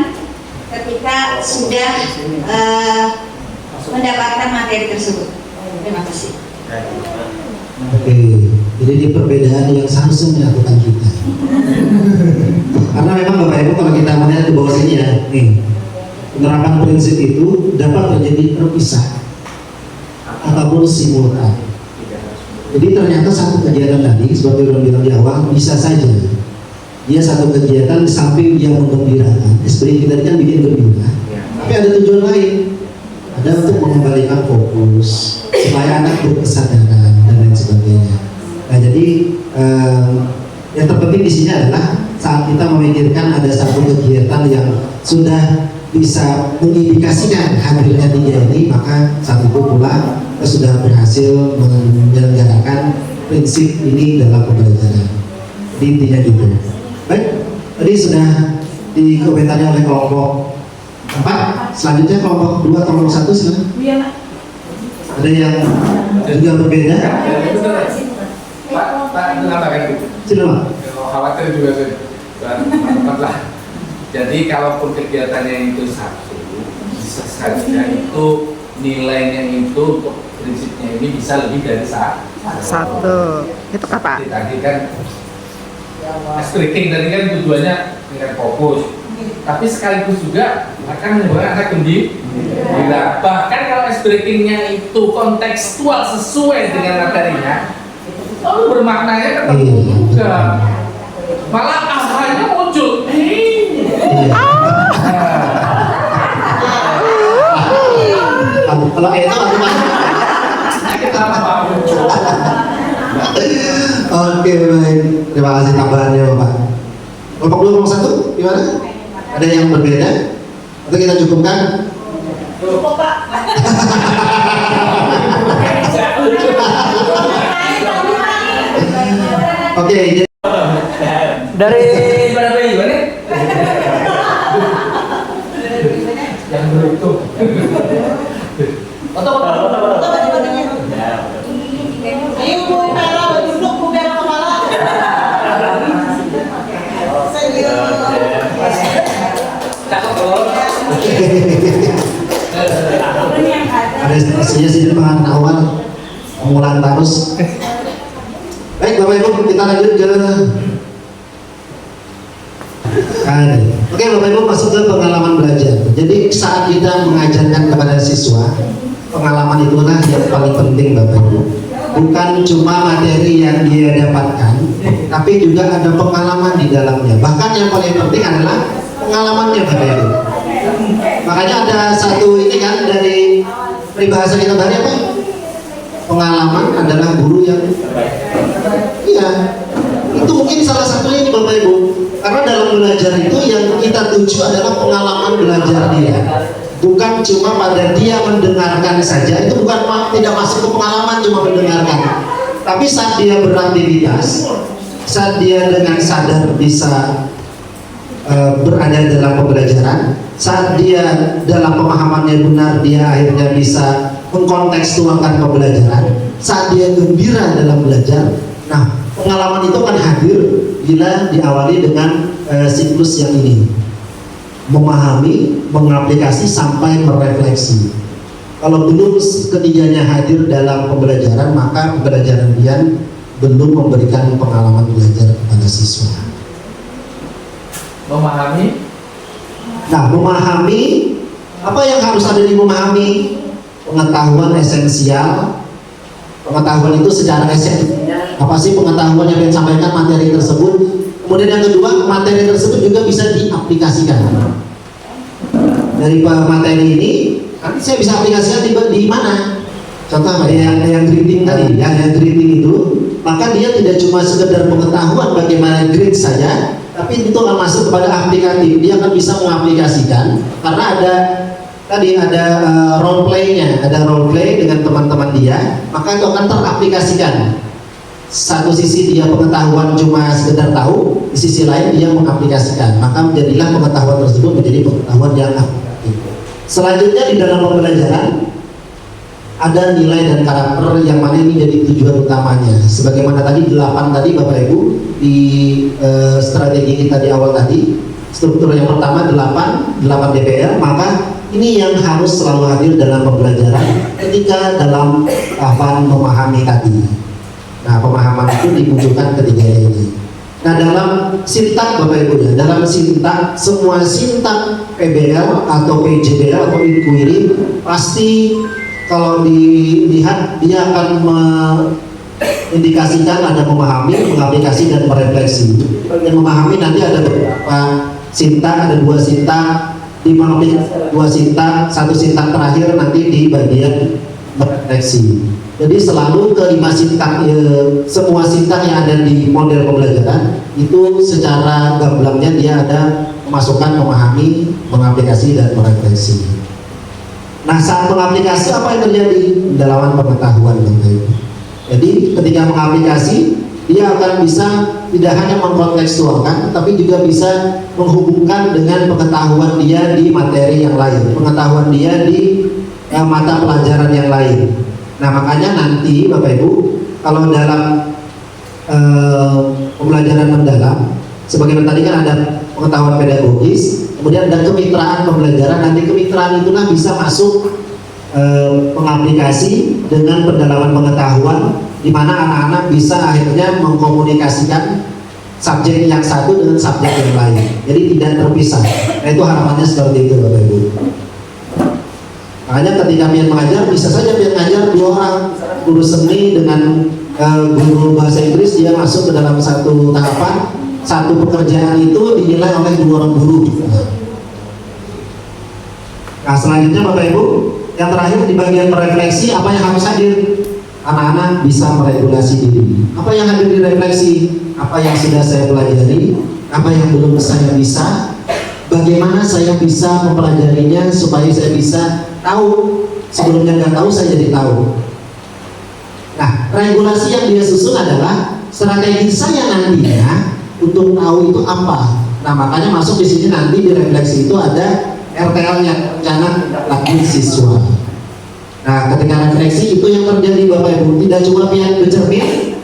ketika sudah mendapatkan materi tersebut. Terima kasih. Oke, jadi ini perbedaan yang seharusnya dilakukan kita. Karena memang Bapak Ibu kalau kita melihat ke bawah sini ya, nih, penerapan prinsip itu dapat terjadi terpisah ataupun simultan. Jadi ternyata satu kegiatan tadi, seperti yang bilang di awal, bisa saja dia satu kegiatan di samping dia menggembirakan, seperti kita kan bikin gembira, tapi ada tujuan lain, ada untuk mengembalikan fokus supaya anak berkesadaran dan lain sebagainya. Nah jadi yang terpenting di sini adalah saat kita memikirkan ada satu kegiatan yang sudah bisa mengindikasikan hadirnya dia ini, maka saat itu pula kita sudah berhasil menyelenggarakan prinsip ini dalam pembelajaran. Jadi intinya gitu. Baik, tadi sudah dikomentari oleh kelompok 4. Selanjutnya kelompok 2 atau kelompok 1 silakan. Ada yang juga berbeda? Pak, mengatakan gitu. Silakan. Khawatir juga teman-teman lah. Jadi kalaupun kegiatannya itu satu, bisa saja itu nilainya itu untuk prinsipnya ini bisa lebih dari Satu. Itu kata. Tadi kan striking tadi kan tujuannya dengan fokus, tapi sekaligus juga akan menimbulkan anak gembira. Bahkan kalau breakingnya itu kontekstual sesuai dengan materinya, lalu bermaknanya ketemu juga. Malah ahanya muncul. Kalau itu Oke, baik. Terima kasih tambahannya Bapak. Kelompok 2, kelompok 1 gimana? Ada yang berbeda? Atau kita cukupkan? Cukup Pak. Oke, Dari mana Pak gimana? Yang beruntung. Ayo Bu Vera, duduk Bu Vera kepala. ada pastinya sih pengen awal pengulangan terus. Baik Bapak Ibu, kita lanjut ke Oke Bapak Ibu, masuk ke pengalaman belajar. Jadi saat kita mengajarkan kepada siswa, pengalaman itulah yang paling penting Bapak Ibu. Bukan cuma materi yang dia dapatkan, tapi juga ada pengalaman di dalamnya. Bahkan yang paling penting adalah pengalamannya Bapak Ibu. Makanya ada satu ini kan dari peribahasa kita tadi apa? Pengalaman adalah guru yang iya. Itu mungkin salah satunya ini Bapak Ibu. Karena dalam belajar itu yang kita tuju adalah pengalaman belajar dia. Bukan cuma pada dia mendengarkan saja, itu bukan tidak masuk ke pengalaman cuma mendengarkan. Tapi saat dia beraktivitas, saat dia dengan sadar bisa berada dalam pembelajaran, saat dia dalam pemahamannya benar, dia akhirnya bisa mengkontekstualkan pembelajaran, saat dia gembira dalam belajar. Nah, pengalaman itu akan hadir bila diawali dengan siklus yang ini, memahami, mengaplikasi sampai merefleksi. Kalau belum ketiganya hadir dalam pembelajaran, maka pembelajaran dia belum memberikan pengalaman belajar kepada siswa. Memahami. Nah, memahami Apa yang harus ada di memahami? Pengetahuan esensial. Pengetahuan itu secara esensial, apa sih pengetahuan yang disampaikan materi tersebut. Kemudian yang kedua, materi tersebut juga bisa diaplikasikan. Dari materi ini nanti saya bisa aplikasikan di mana? Contoh yang greeting tadi, yang greeting itu, maka dia tidak cuma sekedar pengetahuan bagaimana greet saja, tapi itu akan masuk kepada aplikatif. Dia akan bisa mengaplikasikan karena ada role play-nya, ada role play dengan teman-teman dia, maka itu akan teraplikasikan. Satu sisi dia pengetahuan cuma sekedar tahu, di sisi lain dia mengaplikasikan, maka menjadilah pengetahuan tersebut menjadi pengetahuan yang aplikatif. Selanjutnya di dalam pembelajaran ada nilai dan karakter yang mana ini jadi tujuan utamanya. Sebagaimana tadi 8 tadi Bapak Ibu di strategi kita di awal tadi, struktur yang pertama 8 DPR, maka ini yang harus selalu hadir dalam pembelajaran ketika dalam tahapan memahami tadi. Nah, pemahaman itu dimunculkan ketiganya ini. Nah, dalam sintak Bapak Ibu ya, dalam sintak, semua sintak PBL atau PJBL atau inquiry pasti kalau dilihat dia akan mengindikasikan ada memahami, mengaplikasi dan merefleksi. Bagian memahami nanti ada beberapa sintak, ada 2 sintak, di mengaplikasi 2 sintak, 1 sintak terakhir nanti di bagian merefleksi. Jadi selalu kelima sintak, semua sintak yang ada di model pembelajaran itu secara gamblangnya dia ada memasukkan memahami, mengaplikasi dan merefleksi. Nah, saat mengaplikasi apa yang terjadi? Pendalaman pengetahuan Bapak Ibu. Jadi ketika mengaplikasi dia akan bisa tidak hanya mengkontekstualkan, tapi juga bisa menghubungkan dengan pengetahuan dia di materi yang lain, pengetahuan dia di mata pelajaran yang lain. Nah, makanya nanti Bapak Ibu kalau dalam pembelajaran mendalam, sebagaimana tadi kan ada pengetahuan pedagogis, kemudian ada kemitraan pembelajaran. Nanti kemitraan itulah bisa masuk mengaplikasi dengan pendalaman pengetahuan, di mana anak-anak bisa akhirnya mengkomunikasikan subjek yang satu dengan subjek yang lain. Jadi tidak terpisah. Nah, itu harapannya seperti itu Bapak Ibu. Makanya ketika Mian mengajar, bisa saja Mian mengajar 2 orang, guru seni dengan guru bahasa Inggris, dia masuk ke dalam satu tahapan, satu pekerjaan itu dinilai oleh 2 orang guru. Nah, selanjutnya Bapak Ibu, yang terakhir di bagian merefleksi, apa yang harus hadir? Anak-anak bisa meregulasi diri. Apa yang hadir di refleksi? Apa yang sudah saya pelajari? Apa yang belum saya bisa? Bagaimana saya bisa mempelajarinya supaya saya bisa tahu, sebelumnya nggak tahu saya jadi tahu. Nah, regulasi yang dia susun adalah strategi saya nantinya untuk tahu itu apa. Nah, makanya masuk di sini nanti di refleksi itu ada RTL-nya, rencana lanjut siswa. Nah, ketika refleksi itu yang terjadi Bapak Ibu, tidak cuma pihak bercermin,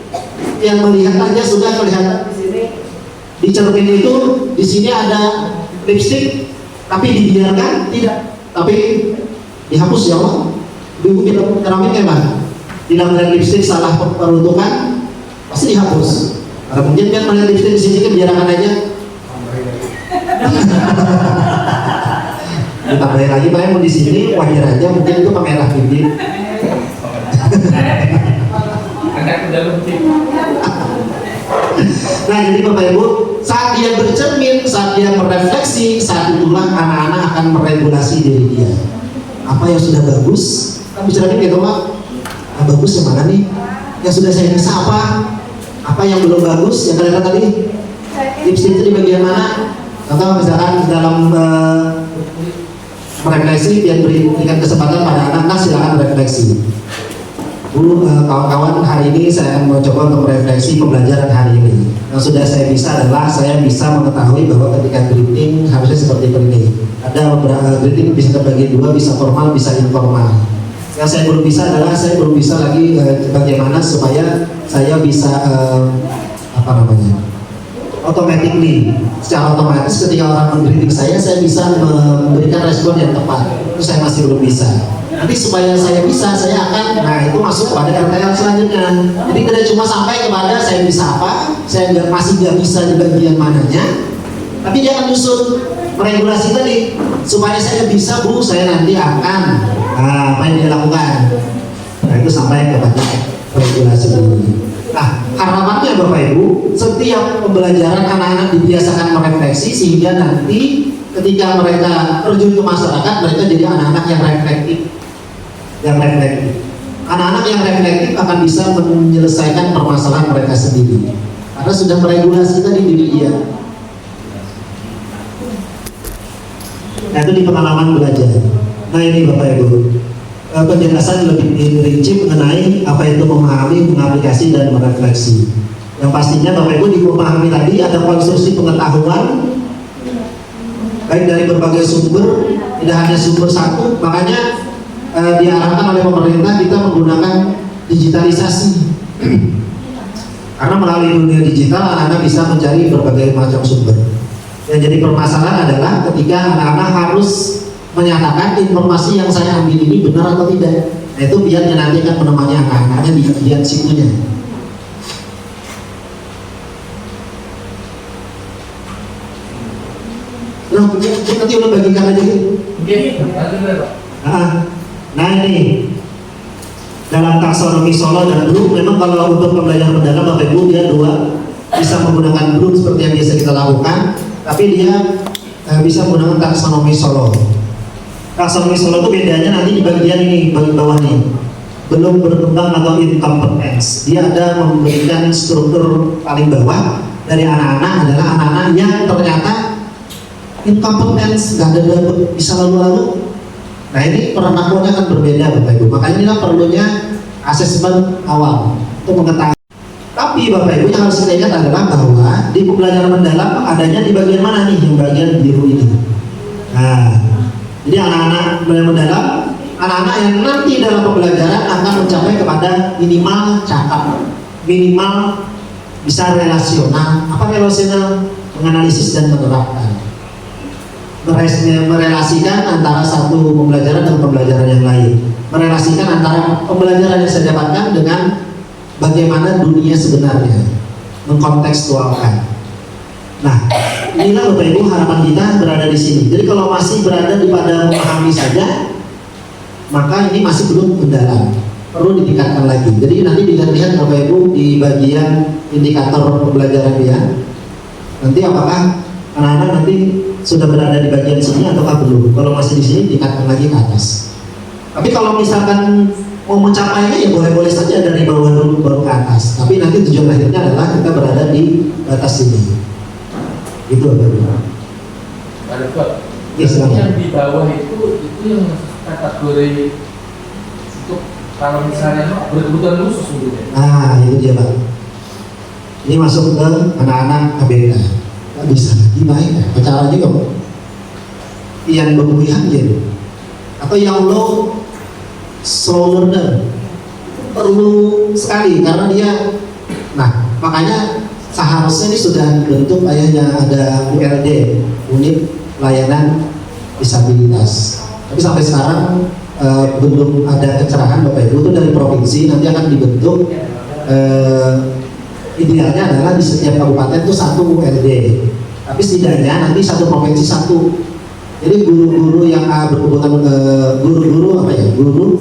yang melihat aja sudah kelihatan di sini. Di cermin itu di sini ada lipstick, tapi dibiarkan tidak, tapi dihapus ya Allah. Ibu kita keramik ya Pak, dilakukan lipstick salah peruntukan pasti dihapus. Karena mungkin kan melihat lipstick di sini kan biarkan aja. Ditambahin lagi Pak, mau di sini wajar aja, mungkin itu pemerah bibir. Ada udah lebih. Nah, jadi Bapak Ibu, saat dia bercermin, saat dia merefleksi, saat itulah anak-anak akan meregulasi diri dia. Apa yang sudah bagus, kan bicara gitu Pak, nah, bagus yang mana nih? Yang sudah saya bisa apa? Apa yang belum bagus? Yang kalian tadi lipstick itu di bagian mana? Contoh misalkan dalam merefleksi, dia berikan kesempatan pada anak-anak, silakan refleksi. Bu, kawan-kawan, hari ini saya mau coba untuk merefleksi pembelajaran hari ini. Yang sudah saya bisa adalah saya bisa mengetahui bahwa ketika greeting harusnya seperti ini. Ada beberapa greeting bisa terbagi 2, bisa formal, bisa informal. Yang saya belum bisa adalah saya belum bisa lagi bagaimana supaya saya bisa automatically, secara otomatis ketika orang mengkritik saya bisa memberikan respon yang tepat. Itu saya masih belum bisa. Nanti supaya saya bisa, saya akan, nah itu masuk pada RTL selanjutnya. Jadi tidak cuma sampai kepada saya bisa apa, saya masih nggak bisa di bagian mananya, tapi dia akan nyusun meregulasi tadi supaya saya bisa Bu, saya nanti akan apa yang dia lakukan. Nah itu sampai kepada regulasi ini. Nah harapannya Bapak Ibu, setiap pembelajaran anak-anak dibiasakan merefleksi sehingga nanti ketika mereka terjun ke masyarakat mereka jadi anak-anak yang reflektif. Anak-anak yang reflektif akan bisa menyelesaikan permasalahan mereka sendiri karena sudah meregulasi tadi diri dia. Nah itu di pengalaman belajar. Nah ini Bapak Ibu, penjelasan lebih rinci mengenai apa itu memahami, mengaplikasi dan merefleksi. Yang pastinya Bapak Ibu di memahami tadi ada konstruksi pengetahuan baik dari berbagai sumber, tidak hanya sumber satu. Makanya diarahkan oleh pemerintah kita menggunakan digitalisasi karena melalui dunia digital anak-anak bisa mencari berbagai macam sumber. Yang jadi permasalahan adalah ketika anak-anak harus menyatakan informasi yang saya ambil ini benar atau tidak. Nah itu biarnya nanti akan menemani anak-anaknya di bagian situnya. Nah, nanti udah bagikan aja gitu. Nah ini dalam taksonomi Solo dan Bloom, memang kalau untuk pembelajaran mendalam Bapak Ibu dia bisa menggunakan Bloom seperti yang biasa kita lakukan, tapi dia bisa menggunakan taksonomi Solo. Taksonomi Solo itu bedanya nanti di bagian ini, bagian bawah nih, belum berkembang atau incompetence. Dia ada memberikan struktur paling bawah dari anak-anak adalah anak-anak yang ternyata incompetence, nggak ada bisa lalu-lalu. Nah ini perlakuannya akan berbeda Bapak Ibu. Makanya inilah perlunya asesmen awal untuk mengetahui. Tapi Bapak Ibu yang harus kita ingat adalah bahwa di pembelajaran mendalam adanya di bagian mana nih? Yang bagian biru ini. Nah, jadi anak-anak belajar mendalam, anak-anak yang nanti dalam pembelajaran akan mencapai kepada minimal cakap, minimal bisa relasional. Apa relasional? Menganalisis dan menerapkan. Merelasikan antara satu pembelajaran dengan pembelajaran yang lain, merelasikan antara pembelajaran yang saya dapatkan dengan bagaimana dunia sebenarnya, mengkontekstualkan. Nah, inilah Bapak Ibu harapan kita berada di sini. Jadi kalau masih berada di pada memahami saja, maka ini masih belum mendalam, perlu ditingkatkan lagi. Jadi nanti dilihat Bapak Ibu di bagian indikator pembelajaran dia, nanti apakah anak-anak nanti sudah berada di bagian sini ataukah belum? Kalau masih di sini tingkatkan lagi ke atas. Tapi kalau misalkan mau mencapainya ya boleh-boleh saja dari bawah dulu baru ke atas. Tapi nanti tujuan akhirnya adalah kita berada di batas ini. Itu apa? Ada Pak. Yes, yang di bawah itu yang kategori untuk kalau misalnya berkebutuhan khusus sebetulnya. Nah itu dia Pak. Ini masuk ke anak-anak ABK. Bisa gimana ya? Caranya juga yang berlebihan gitu atau yang low slow learner perlu sekali karena dia makanya seharusnya ini sudah dibentuk ayahnya ada ULD, unit layanan disabilitas, tapi sampai sekarang belum ada kecerahan Bapak Ibu. Itu dari provinsi nanti akan dibentuk, idealnya adalah di setiap kabupaten itu satu ULD, tapi setidaknya nanti satu provinsi satu. Jadi guru-guru yang berkebutuhan guru-guru apa ya, guru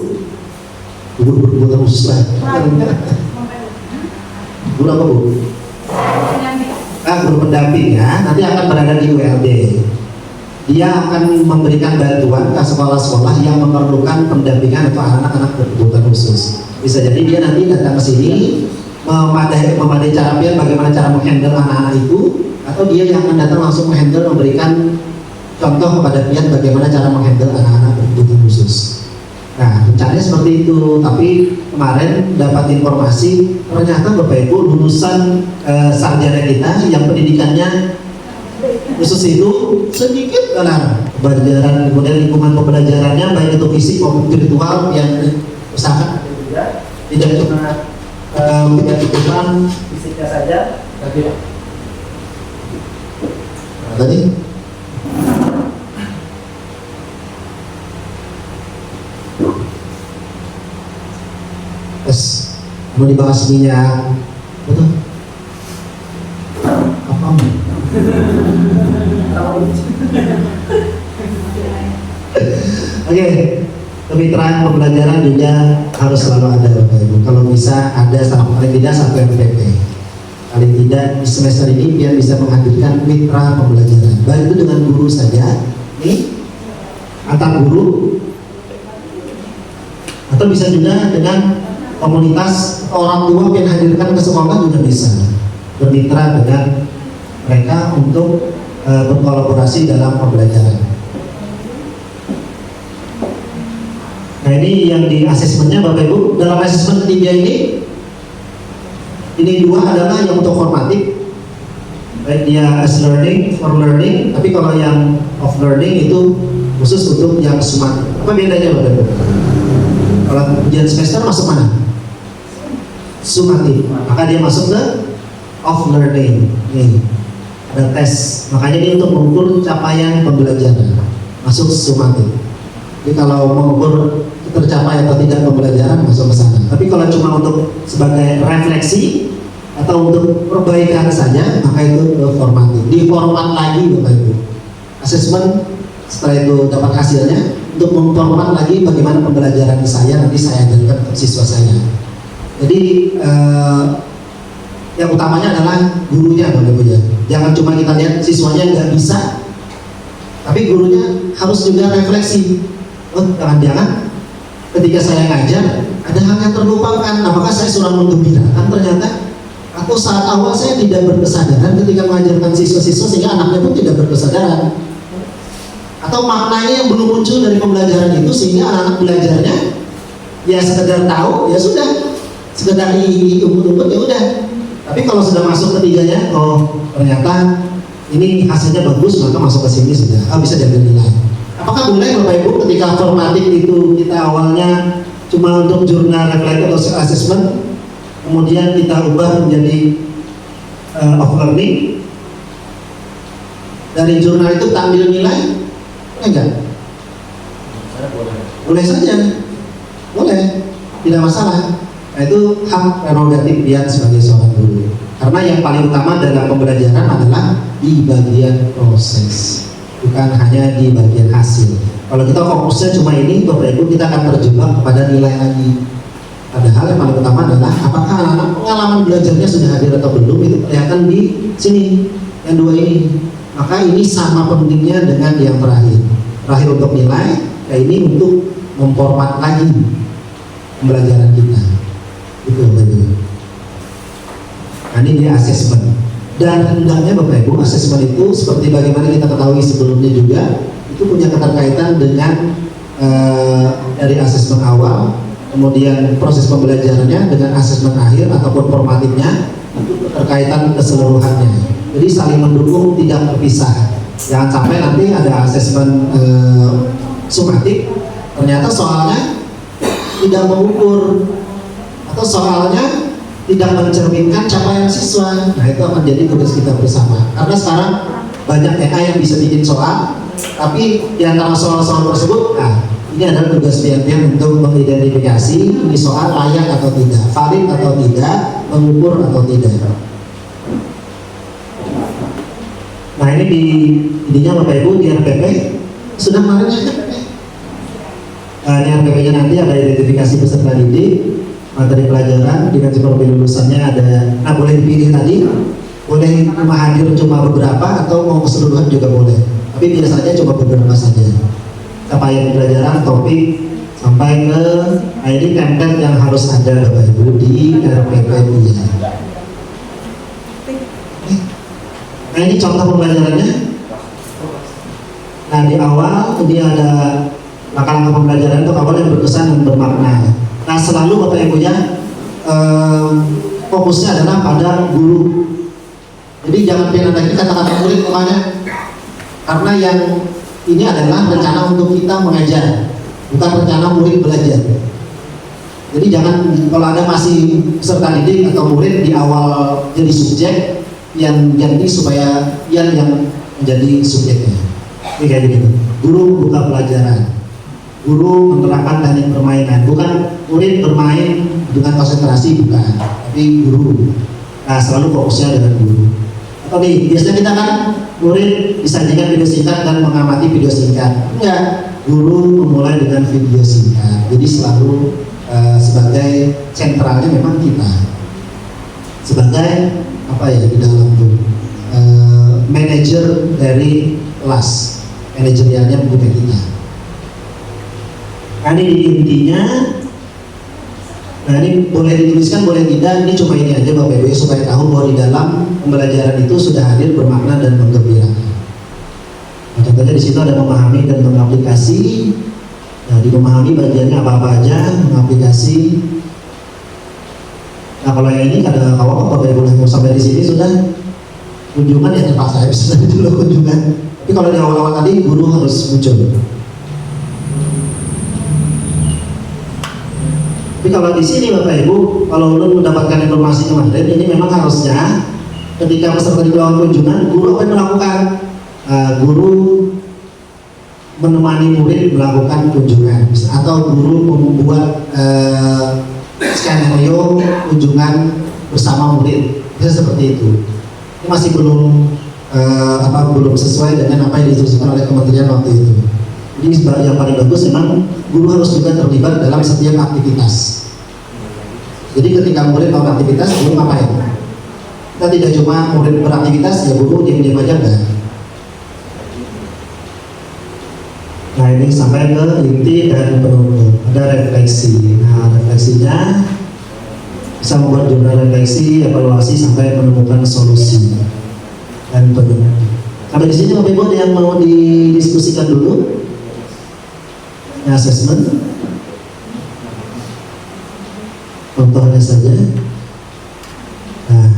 berkebutuhan khusus lah. Guru apa Bu? Guru pendamping ya, nanti akan berada di ULD. Dia akan memberikan bantuan ke sekolah-sekolah yang memerlukan pendampingan atau anak-anak berkebutuhan khusus. Bisa jadi dia nanti datang ke sini memadai cara dia bagaimana cara menghandle anak-anak itu, atau dia yang akan datang langsung menghandle, memberikan contoh kepada pihak bagaimana cara menghandle anak-anak berkebutuhan khusus. Nah, rencananya seperti itu. Tapi kemarin dapat informasi ternyata Bapak Ibu lulusan sarjana kita yang pendidikannya khusus itu sedikit dalam pembelajaran, kemudian lingkungan pembelajarannya baik itu fisik maupun virtual yang usahakan tidak cuma menjadi beban fisiknya saja. Tadi mau dibahas minyak, betul? Apa? Oke, kemitraan pembelajaran juga harus selalu ada Bapak Ibu. Kalau bisa ada paling tidak satu MPP. Paling tidak di semester ini biar bisa menghadirkan mitra pembelajaran. Baik itu dengan guru saja, nih, antar guru, atau bisa juga dengan komunitas orang tua yang hadirkan ke sekolah juga bisa bermitra dengan mereka untuk berkolaborasi dalam pembelajaran. Nah ini yang di asesmennya Bapak Ibu. Dalam asesmen ketiga ini dua adalah yang untuk formatif, baik dia as learning, for learning. Tapi kalau yang off learning itu khusus untuk yang sumatif. Apa bedanya Bapak Ibu? Kalau ujian semester masuk mana? Sumatif. Maka dia masuk ke off learning. Nih ada tes. Makanya ini untuk mengukur capaian pembelajaran. Masuk sumatif. Jadi kalau mengukur tercapai atau tidak pembelajaran masuk ke sana. Tapi kalau cuma untuk sebagai refleksi atau untuk perbaikan saja, maka itu formatif. Di format lagi Bapak Ibu. Asesmen setelah itu dapat hasilnya untuk memformat lagi bagaimana pembelajaran saya nanti saya ajarkan ke siswa saya. Jadi yang utamanya adalah gurunya Bapak Ibu ya. Jangan cuma kita lihat siswanya nggak bisa, tapi gurunya harus juga refleksi. Oh jangan-jangan ketika saya ngajar ada hal yang terlupakan. Apakah saya sudah menggembirakan? Ternyata aku saat awal saya tidak berkesadaran ketika mengajarkan siswa-siswa sehingga anaknya pun tidak berkesadaran. Atau maknanya yang belum muncul dari pembelajaran itu sehingga anak-anak belajarnya ya sekedar tahu ya sudah, sekedar umput-umput ya udah. Tapi kalau sudah masuk ketiganya, oh ternyata ini hasilnya bagus, maka masuk ke sini sudah bisa diambil nilai. Apakah boleh Bapak Ibu ketika formatif itu kita awalnya cuma untuk jurnal reflective atau assessment, kemudian kita ubah menjadi off learning, dari jurnal itu tak ambil nilai? Boleh enggak? Boleh saja, boleh, tidak masalah. Nah, itu hak prerogatif dia sebagai seorang guru. Karena yang paling utama dalam pembelajaran adalah di bagian proses, bukan hanya di bagian hasil. Kalau kita fokusnya cuma ini, Bapak Ibu, kita akan terjebak pada nilai lagi. Padahal yang paling utama adalah apakah anak pengalaman belajarnya sudah hadir atau belum, itu kelihatan di sini, yang dua ini. Maka ini sama pentingnya dengan yang terakhir. Terakhir untuk nilai, ya ini untuk memformat lagi pembelajaran kita. Itu Bapak Ibu. Nah ini dia asesmen. Dan hendaknya Bapak Ibu, asesmen itu seperti bagaimana kita ketahui sebelumnya juga, itu punya keterkaitan dengan dari asesmen awal, kemudian proses pembelajarannya dengan asesmen akhir ataupun formatifnya, itu keterkaitan keseluruhannya. Jadi saling mendukung, tidak terpisah. Jangan sampai nanti ada asesmen sumatif, ternyata soalnya tidak mengukur atau soalnya tidak mencerminkan capaian siswa. Nah itu akan jadi tugas kita bersama. Karena sekarang banyak AI yang bisa bikin soal, tapi di antara soal-soal tersebut, nah ini adalah tugas PNPM untuk mengidentifikasi ini soal layak atau tidak, valid atau tidak, mengukur atau tidak. Nah ini di ininya Bapak Ibu di RPP sudah kemarin RPP. Di RPP-nya nanti ada identifikasi peserta didik, materi pelajaran, dengan supervisi lulusannya ada. Nah boleh dipilih tadi, boleh hadir cuma beberapa atau mau keseluruhan juga boleh. Tapi biasanya cuma beberapa saja. Capaian pelajaran, topik, sampai ke ini template yang harus ada Bapak Ibu di RPP ya. Nah ini contoh pembelajarannya. Nah di awal ini ada langkah-langkah pembelajaran untuk awal yang berkesan dan bermakna. Nah selalu Bapak Ibu ya fokusnya adalah pada guru. Jadi jangan pernah lagi kata-kata murid kemana. Karena yang ini adalah rencana untuk kita mengajar, bukan rencana murid belajar. Jadi jangan kalau ada masih peserta didik atau murid di awal jadi subjek, yang jadi supaya yang menjadi subjeknya. Ini kayak gitu. Guru buka pelajaran, guru menerapkan teknik permainan, bukan murid bermain dengan konsentrasi, bukan, tapi guru. Nah selalu fokusnya dengan guru. Atau nih biasanya kita kan murid disajikan video singkat dan mengamati video singkat. Enggak, guru memulai dengan video singkat. Jadi selalu sebagai sentralnya memang kita sebagai apa ya di dalam tuh manajer dari kelas, manajerialnya bukan kita. Nah, ini intinya. Nah, ini boleh dituliskan, boleh tidak. Ini cuma ini aja Bapak Ibu supaya tahu bahwa di dalam pembelajaran itu sudah hadir bermakna dan menggembirakan. Nah, contohnya di situ ada memahami dan mengaplikasi. Nah, di memahami bagiannya apa-apa aja, mengaplikasi. Nah, kalau yang ini ada kalau Bapak Ibu mau sampai di sini sudah kunjungan ya terpaksa habis dulu kunjungan. Tapi kalau di awal-awal tadi guru harus muncul. Tapi kalau di sini Bapak Ibu, kalau ulun mendapatkan informasi kemarin, ini memang harusnya ketika peserta di melakukan kunjungan, guru akan melakukan guru menemani murid melakukan kunjungan, atau guru membuat skenario kunjungan bersama murid, bisa seperti itu. Ini masih belum belum sesuai dengan apa yang diinstruksikan oleh kementerian waktu itu. Jadi yang paling bagus memang guru harus juga terlibat dalam setiap aktivitas. Jadi ketika murid melakukan aktivitas, guru ngapain? Kita tidak cuma murid beraktivitas, ya guru diam-diam aja enggak. Nah, ini sampai ke inti dan penutup. Ada refleksi. Nah, refleksinya bisa membuat jurnal refleksi, evaluasi sampai menemukan solusi dan penutup. Sampai di sini Bapak Ibu ada yang mau didiskusikan dulu? Ya, assessment contohnya saja. Nah,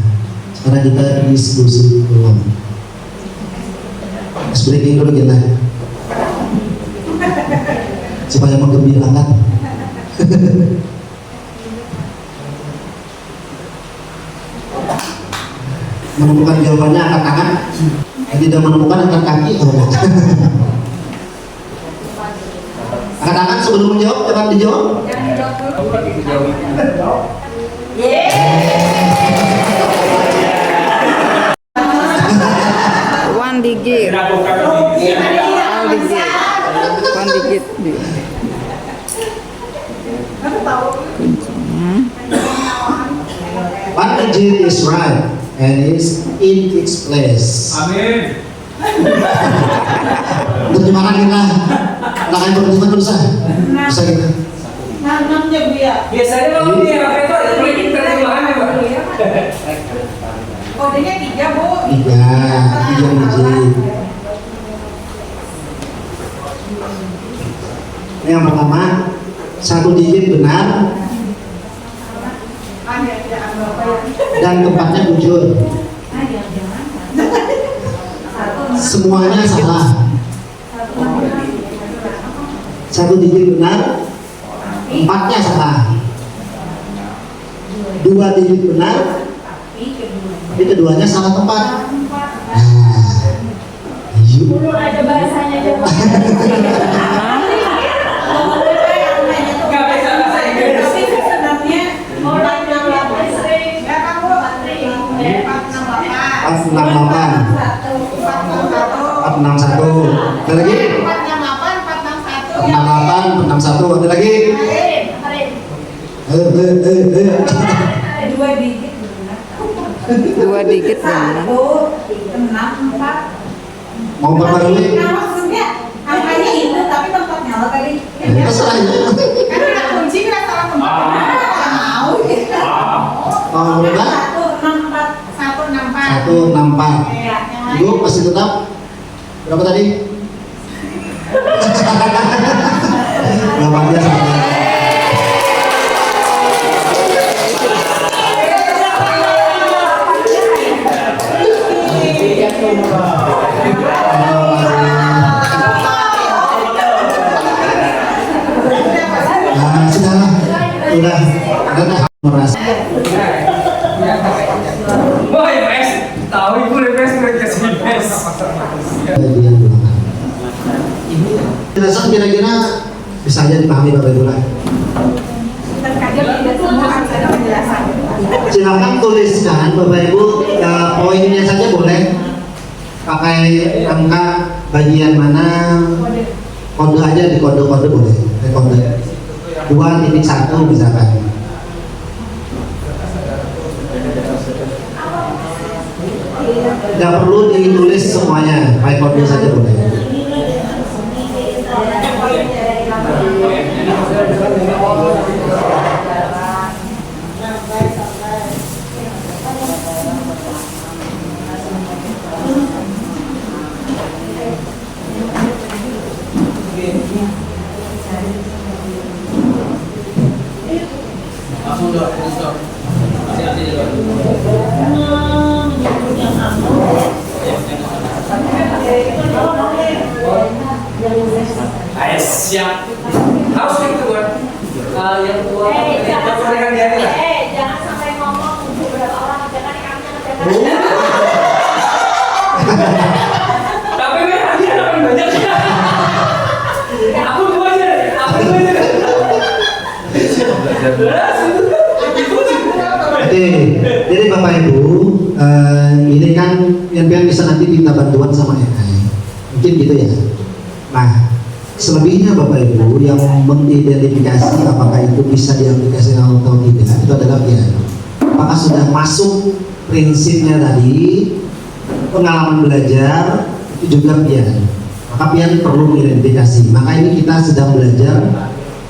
sekarang kita diskusi ulang. Breaking dulu kita supaya menggembirakan. Menemukan jawabannya angkat tangan, yang tidak menemukan angkat kaki. Angkat tangan sebelum menjawab, jangan dijawab. One digit. All digit. One digit. One digit is right and is in its place. Amin. Terjemahkan kita. Tangan berhubungan berusaha. Bisa kita. Nanamnya dia. Biasanya kalau di HP itu ada klinik terjemahannya, Pak. Kodenya 3, Bu. 3 digit. Ini yang pertama, 1 digit benar dan tempatnya bujur. Semuanya salah. 1 digit benar, 4-nya salah. 2 digit benar, tapi keduanya salah tempat. Yuk. Ada bahasanya juga. Nggak bisa bahasa Inggris. Tapi sebenarnya 468. Ya kan, Bu? 468. 468. Ada lagi? 468, 461. 468, 461. Ada lagi? 2 digit benar. 2 digit benar. 164. Mau perbarui? Nah, maksudnya angkanya itu tapi tempatnya lo tadi. Terserah ya. Kan nggak kunci nggak salah tempat. Nggak mau. Mau berapa? 164. 164. Iya, yang lain. Ibu masih tetap berapa tadi? Berapa biasa? Nah, sudah merasa. Wah, IPS. Tahu Ibu IPS mereka sih IPS. Penjelasan kira-kira bisa aja dipahami Bapak Ibu lah. Terkadang tidak semua harus ada penjelasan. Silakan tuliskan Bapak Ibu poinnya saja boleh. Pakai angka bagian mana, kode aja di kode-kode boleh, kode 2.1 misalkan. Nggak perlu ditulis semuanya, pakai kode saja boleh. Siap. Harus gitu kan? Yang tua. Jangan sampai ngomong beberapa orang, jangan jangan. Tapi nanti ada yang banyak. Aku dua aja. Oke, jadi Bapak Ibu, ini kan yang bisa nanti minta bantuan sama AI, mungkin gitu ya. Nah, selebihnya Bapak Ibu yang mengidentifikasi apakah itu bisa diaplikasikan atau tidak, itu adalah Pian. Apakah sudah masuk prinsipnya tadi, pengalaman belajar, itu juga Pian. Maka Pian perlu mengidentifikasi. Maka ini kita sedang belajar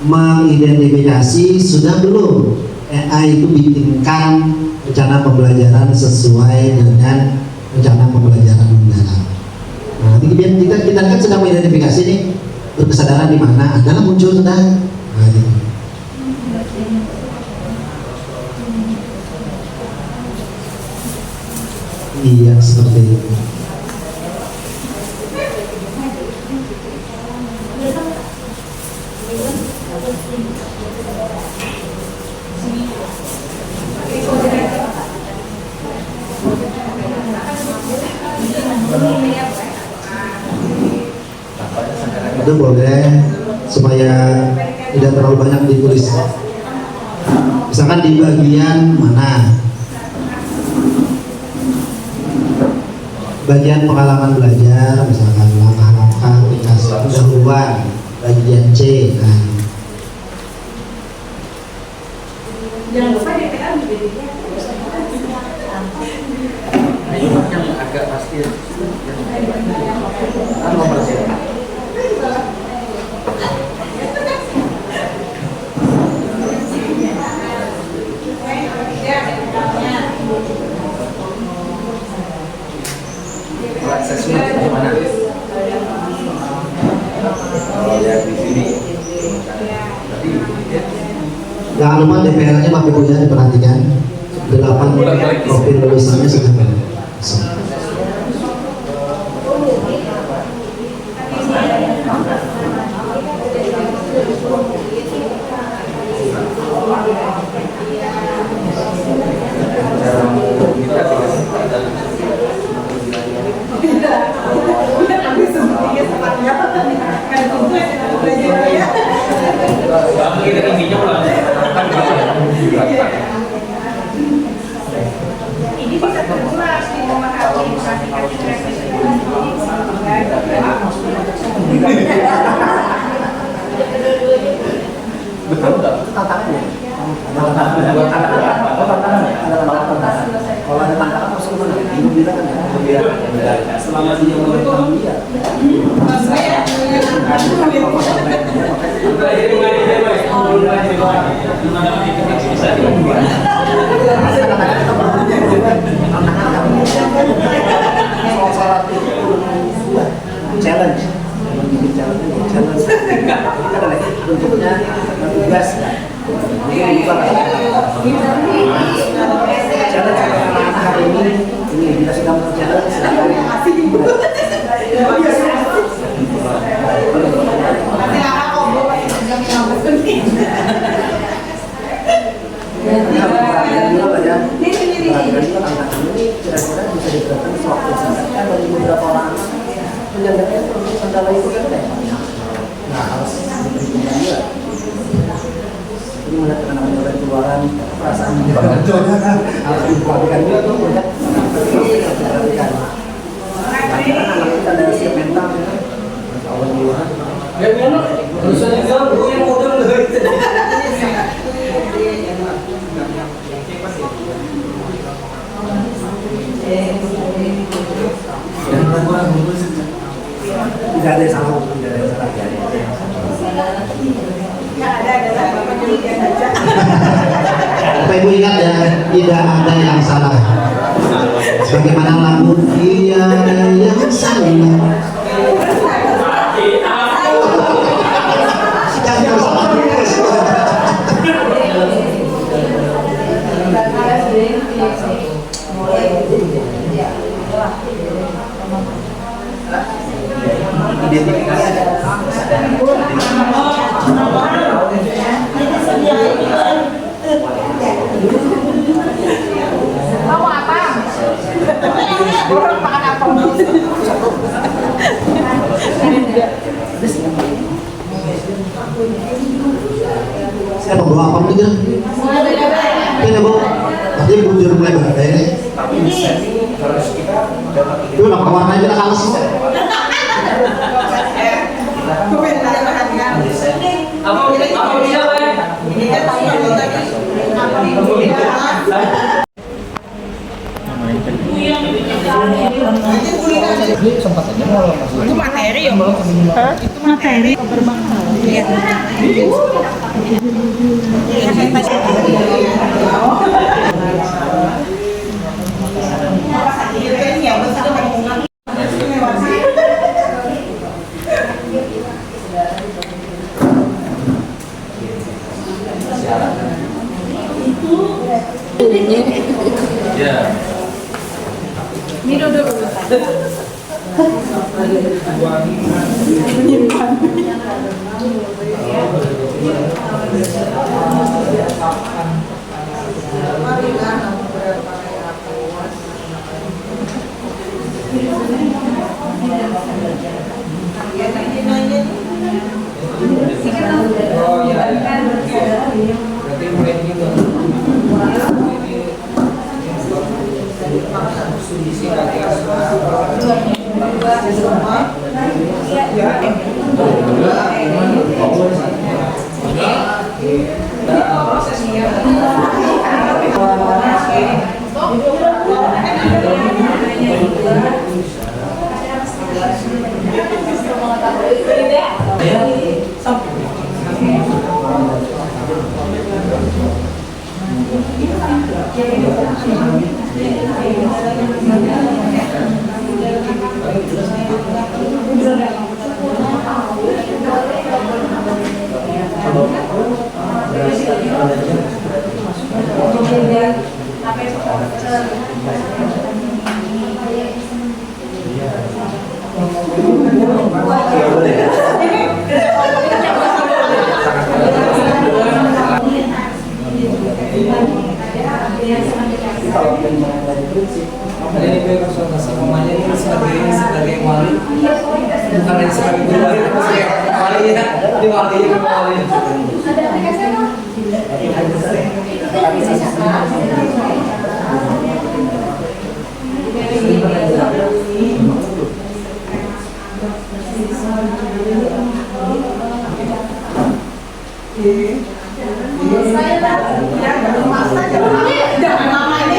mengidentifikasi sudah belum AI itu bikinkan rencana pembelajaran sesuai dengan rencana pembelajaran mendalam. Nah, nanti kita kan sedang mengidentifikasi nih berkesadaran di mana adalah muncul sedang. Nah, gitu. Iya seperti itu. Itu boleh supaya tidak terlalu banyak ditulis. Misalkan di bagian mana? Bagian pengalaman belajar, misalkan langkah-langkah aplikasi pendahuluan, bagian C. Nah, Jangan lupa DPA menjadi yang agak pasti nomor C. Aksesnya gimana? Kalau lihat di sini, jangan lupa DPR-nya Bapak Ibu ya diperhatikan. 8 profil lulusannya sudah benar. ini bisa terjelas di memahami betul nggak? Tantangannya. Kalau ada tantangan harus kemana? Membedakan ya. Selama dia mengenal dia. Challenge, challenge. Kita ada bentuknya tugas. Challenge hari ini kita sedang challenge. Kira-kira bisa diterapkan sewaktu kan bagi beberapa orang menyadari kendala itu kan nah harus diperhitungkan juga. Ini melihat kenangan dari keluaran perasaan harus diperhatikan juga tuh melihat diperhatikan. Karena anak kita dari siap mental ya, awal di luar Ya ngono, urusan itu gue yang modal deh. Tidak ada yang salah hukum, tidak ada yang salah jadi. Nggak ada Bapak Julian aja. Bapak Ibu ingat ya, tidak ada yang salah. Bagaimana lagu tidak ada yang salah. Jangan salah. Mau apa? Orang makan apa? Saya mau bawa apa nih kan? Ini bu, tadi bujur mulai badai ini. Itu nama warnanya kita kalah semua. Apa bisa Pak? Ini kan tahu tadi. Sempat aja mau Itu materi ya, Bang? Itu materi Ya. Minum dulu. Kalau memang dari prinsip, makanya gue konsultasi mamanya ini sebagai wali, bukan dari sebagai guru, wali ya, ini wali. Ada aplikasi apa? Jangan lama ini.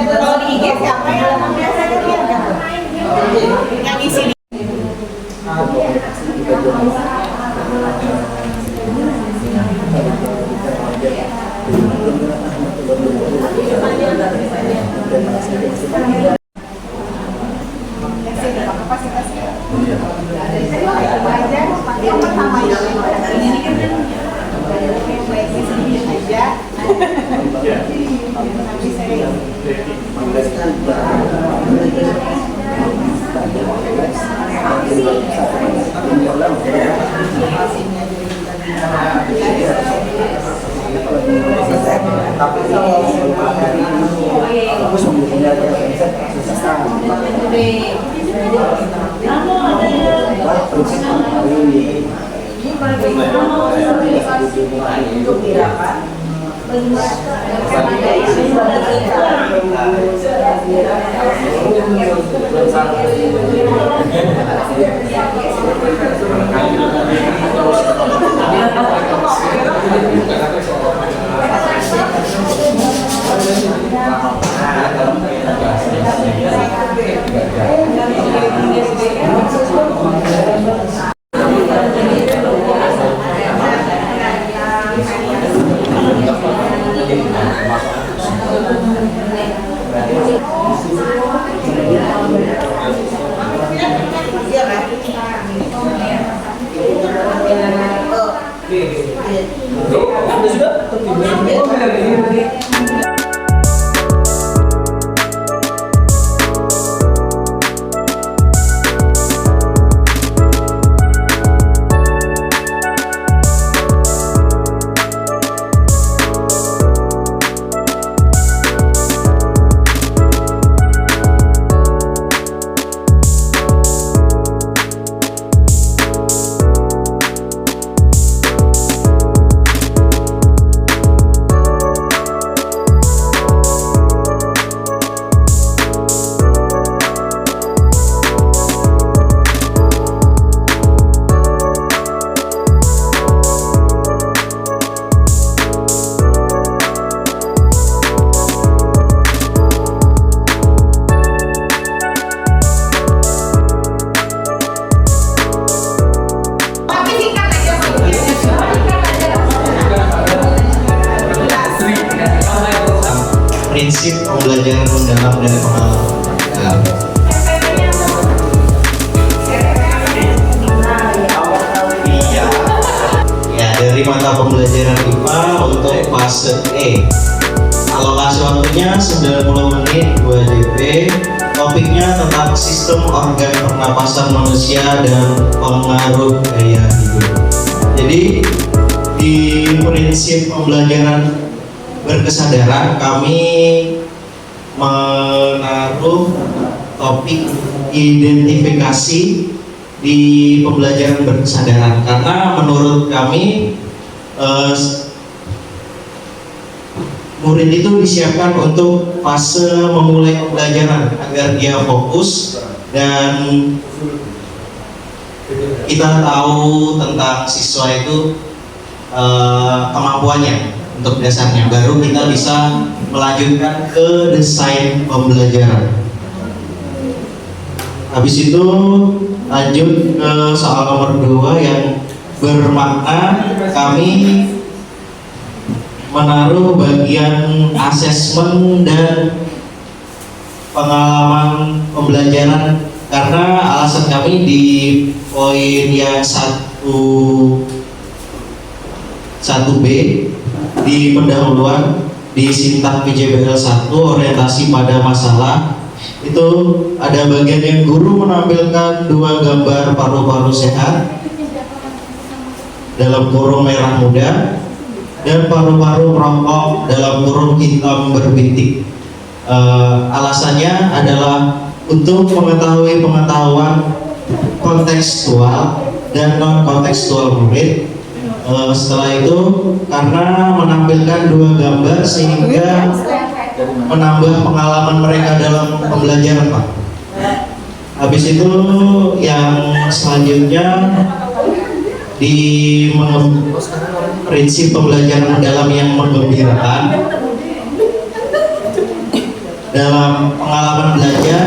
Siap, komunikasi kita juga tapi aku sebelumnya prinsip pembelajaran mendalam dari pengalaman. Iya. Ya, dari mata pembelajaran IPA untuk fase E. Alokasi waktunya 90 menit 2 JP. Topiknya tentang sistem organ pernapasan manusia dan pengaruh gaya hidup. Jadi di prinsip pembelajaran berkesadaran kami menaruh topik identifikasi di pembelajaran berkesadaran karena menurut kami murid itu disiapkan untuk fase memulai pembelajaran agar dia fokus dan kita tahu tentang siswa itu kemampuannya untuk dasarnya, baru kita bisa melanjutkan ke desain pembelajaran. Habis itu lanjut ke soal nomor 2 yang bermakna kami menaruh bagian asesmen dan pengalaman pembelajaran karena alasan kami di poin yang 1B di pendahuluan di Sintak PJBL 1 orientasi pada masalah itu ada bagian yang guru menampilkan 2 gambar paru-paru sehat dalam kurung merah muda dan paru-paru merokok dalam kurung hitam berbintik. Alasannya adalah untuk mengetahui pengetahuan kontekstual dan non kontekstual murid. Setelah itu karena menampilkan 2 gambar sehingga menambah pengalaman mereka dalam pembelajaran, Pak. Habis itu yang selanjutnya di prinsip pembelajaran mendalam yang menggembirakan dalam pengalaman belajar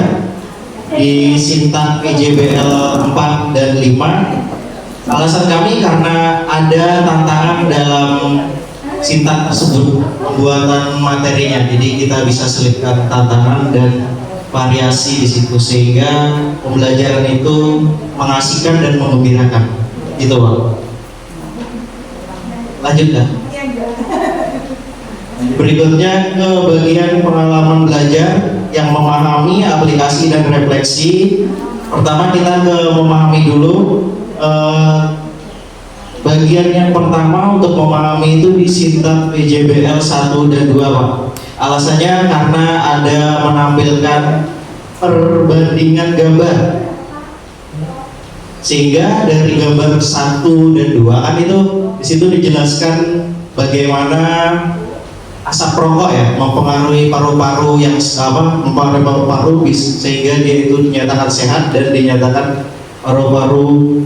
di Sintak PJBL 4 dan 5. Alasan kami karena ada tantangan dalam Sintak tersebut, pembuatan materinya. Jadi kita bisa selipkan tantangan dan variasi di situ sehingga pembelajaran itu mengasihkan dan menggembirakan. Gitu, Pak. Lanjut dah. Berikutnya ke bagian pengalaman belajar yang memahami, aplikasi dan refleksi. Pertama kita ke memahami dulu. Bagian yang pertama untuk memahami itu di Sintak PJBL 1 dan 2, Pak. Alasannya karena ada menampilkan perbandingan gambar. Sehingga dari gambar 1 dan 2 kan itu di situ dijelaskan bagaimana asap rokok ya mempengaruhi paru-paru mempengaruhi paru-paru sehingga dia itu dinyatakan sehat dan dinyatakan paru-paru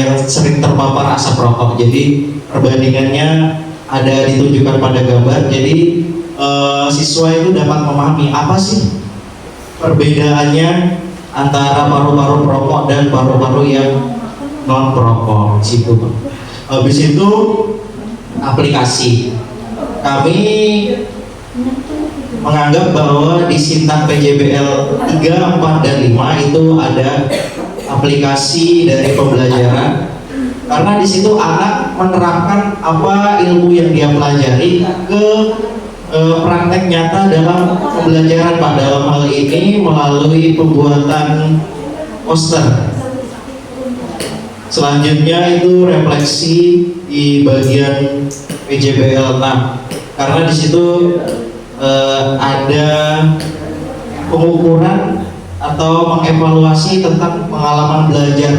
yang sering terpapar asap rokok. Jadi perbandingannya ada ditunjukkan pada gambar. Jadi siswa itu dapat memahami apa sih perbedaannya antara paru-paru perokok dan paru-paru yang non perokok. Situ. Habis itu aplikasi. Kami menganggap bahwa di Sintak PJBL 3, 4, dan 5 itu ada aplikasi dari pembelajaran karena di situ anak menerapkan apa ilmu yang dia pelajari ke praktek nyata dalam pembelajaran, Pak. Dalam hal ini melalui pembuatan poster. Selanjutnya itu refleksi di bagian PJBL 6 karena di situ ada pengukuran atau mengevaluasi tentang pengalaman belajar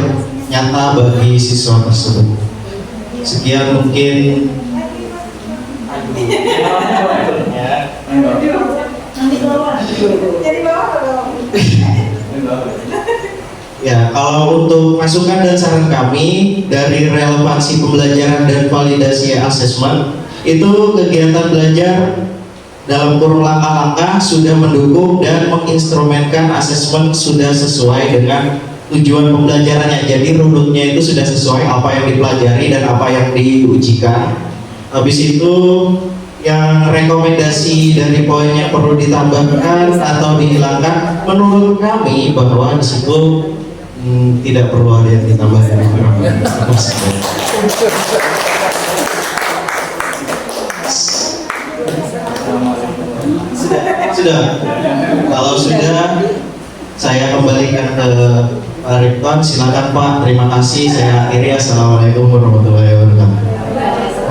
nyata bagi siswa tersebut. Sekian mungkin. Ya, kalau untuk masukan dan saran kami dari relevansi pembelajaran dan validasi asesmen, itu kegiatan belajar dalam kurun langkah-langkah sudah mendukung dan menginstrumenkan asesmen sudah sesuai dengan tujuan pembelajarannya. Jadi runutnya itu sudah sesuai apa yang dipelajari dan apa yang diujikan. Habis itu yang rekomendasi dari poin yang perlu ditambahkan atau dihilangkan, menurut kami bahwa di situ tidak perlu ada yang ditambahkan. Sudah. Kalau sudah, saya kembalikan ke Pak Ripton. Silakan Pak. Terima kasih. Saya akhiri. Assalamualaikum warahmatullahi wabarakatuh.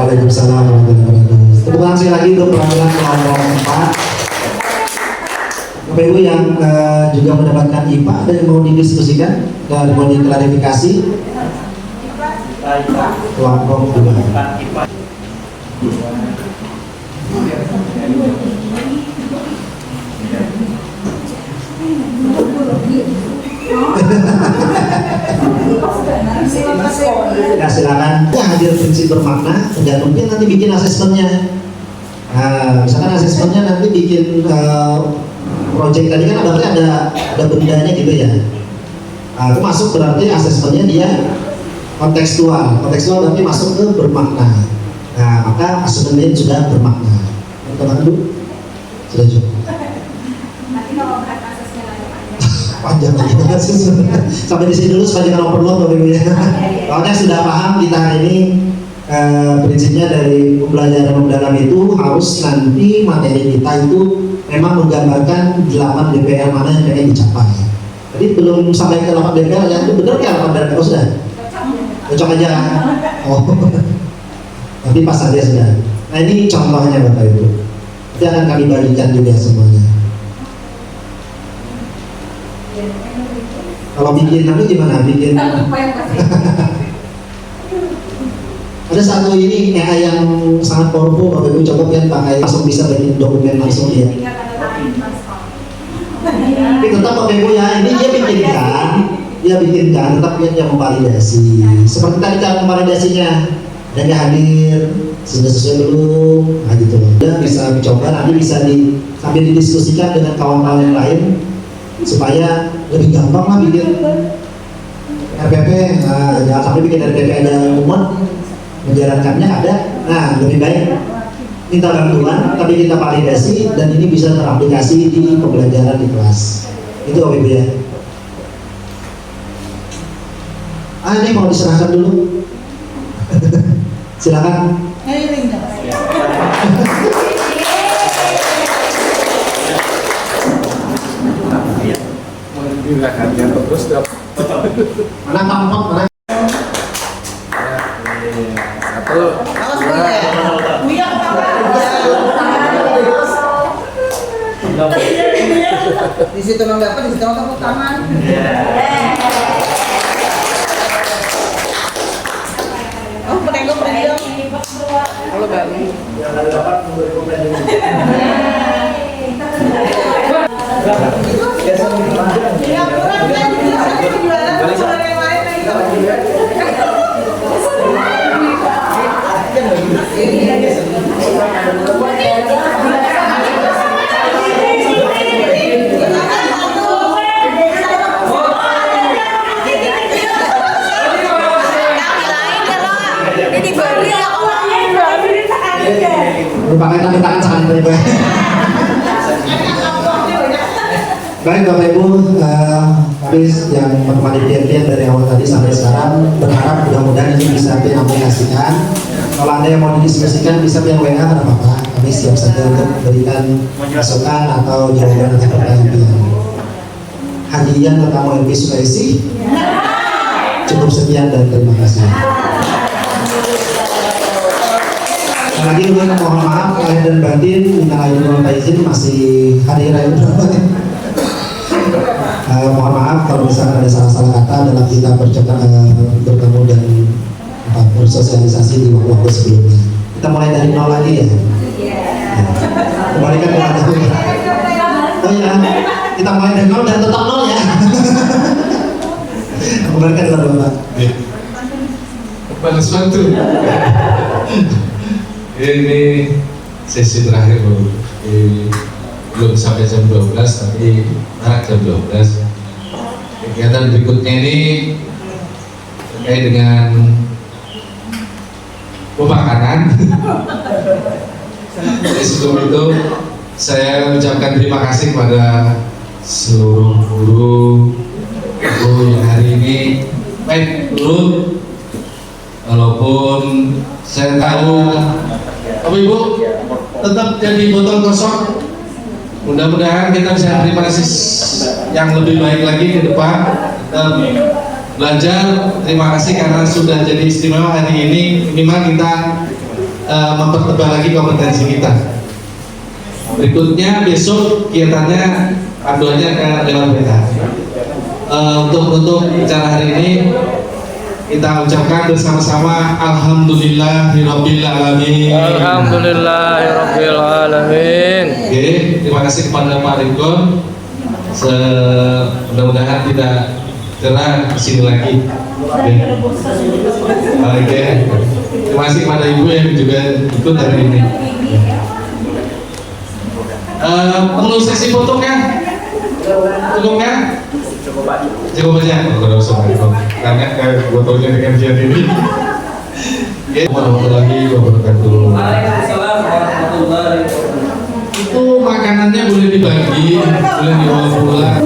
Waalaikumsalam warahmatullahi wabarakatuh. Tepuk tangan sekali lagi untuk penampilan kelompok 4. Bapak Ibu yang juga mendapatkan IPA ada yang mau didiskusikan dan mau diklarifikasi. Kelompok 2. Ya silakan. Ya, hadir prinsip bermakna, tergantung dia nanti bikin asesmennya. Nah, misalkan asesmennya nanti bikin project tadi kan berarti ada bendanya gitu ya. Nah, itu masuk berarti asesmennya dia kontekstual. Kontekstual berarti masuk ke bermakna. Nah, maka asesmennya sudah bermakna. Teman-teman dulu sudah cukup. Panjang lagi sampai di sini dulu supaya kita overload Bapak Ibu ya. Pokoknya sudah paham kita hari ini prinsipnya dari pembelajaran mendalam itu harus nanti materi kita itu memang menggambarkan 8 DPR mana yang pengen dicapai. Jadi belum sampai ke 8 DPR ya, itu benar kan 8 DPR sudah? Cocok aja. Oh. Tapi pas saja sudah. Nah ini contohnya Bapak Ibu. Nanti akan kami bagikan juga semuanya. Kalau bikin nanti gimana? Bikin ada satu ini AI yang sangat powerful, Bapak Ibu coba kan pakai langsung bisa bikin dokumen langsung ya. Tapi tetap Bapak Ibu ya, ini dia bikinkan tetap dia yang memvalidasi. Seperti tadi cara memvalidasinya, ada nggak hadir, sudah sesuai belum? Nah gitu loh. Dan bisa dicoba nanti bisa sambil didiskusikan dengan kawan-kawan yang lain. supaya lebih gampang lah bikin RPP. Jangan sampai bikin RPP aja mumet, menjalankannya ada. Nah, lebih baik minta bantuan tapi kita validasi dan ini bisa teraplikasi di pembelajaran di kelas. Itu Bapak Ibu ya. Ini mau diserahkan dulu. Silakan. Mana tampok mana? Satu. Buya ketawa. Di situ nggak dapat, di situ tepuk tangan. Oh, penengok penengok. Kalau Bali. Ya, kurang kan dijelaskan jualan sama yang lain Merupakan tanda tangan santai Pak. Baik Bapak Ibu, kami yang panitia dari awal tadi sampai sekarang berharap mudah-mudahan ini bisa diaplikasikan. Kalau ada yang mau didiskusikan bisa via WA tidak apa-apa. Kami siap saja untuk berikan masukan atau jawaban atas pertanyaan. Hadiah tentang MP Sulawesi. Cukup sekian dan terima kasih. Lagi gue mohon maaf lahir dan batin, minta izin masih hadir aja. Mohon maaf kalau misalkan ada salah-salah kata dalam kita bertemu dan bersosialisasi di waktu-waktu sebelumnya. Kita mulai dari nol lagi ya. Kembalikan kepada kita. Oh ya, kita mulai dari nol dan tetap nol ya. Kembalikan kepada Bapak. Kepada suatu. Ini sesi terakhir baru. Belum sampai jam 12 tapi arah jam 12. Kegiatan berikutnya ini terkait dengan pemakanan. Jadi sebelum itu saya ucapkan terima kasih kepada seluruh guru yang hari ini baik guru, walaupun saya tahu Bapak Ibu tetap jadi botol kosong. Mudah-mudahan kita bisa terima kasih yang lebih baik lagi ke depan. Belajar, terima kasih karena sudah jadi istimewa hari ini. Minimal kita mempertebal lagi kompetensi kita. Berikutnya besok kegiatannya panduannya akan lewat WA. Untuk acara hari ini kita ucapkan bersama-sama Alhamdulillahirabbil alamin. Alhamdulillahirabbil alamin. Oke, terima kasih kepada Pak Ridwan. Mudah-mudahan tidak cerah di sini lagi. Oke. Terima kasih kepada Ibu yang juga ikut hari ini. Perlu sesi foto kan? Cukup kan? Cukup aja. Kalau Assalamualaikum. Karena fotonya dengan jam ini. Oke. Warahmatullahi wabarakatuh. Waalaikumsalam warahmatullahi wabarakatuh. Itu makanannya boleh dibagi, boleh dibawa pulang.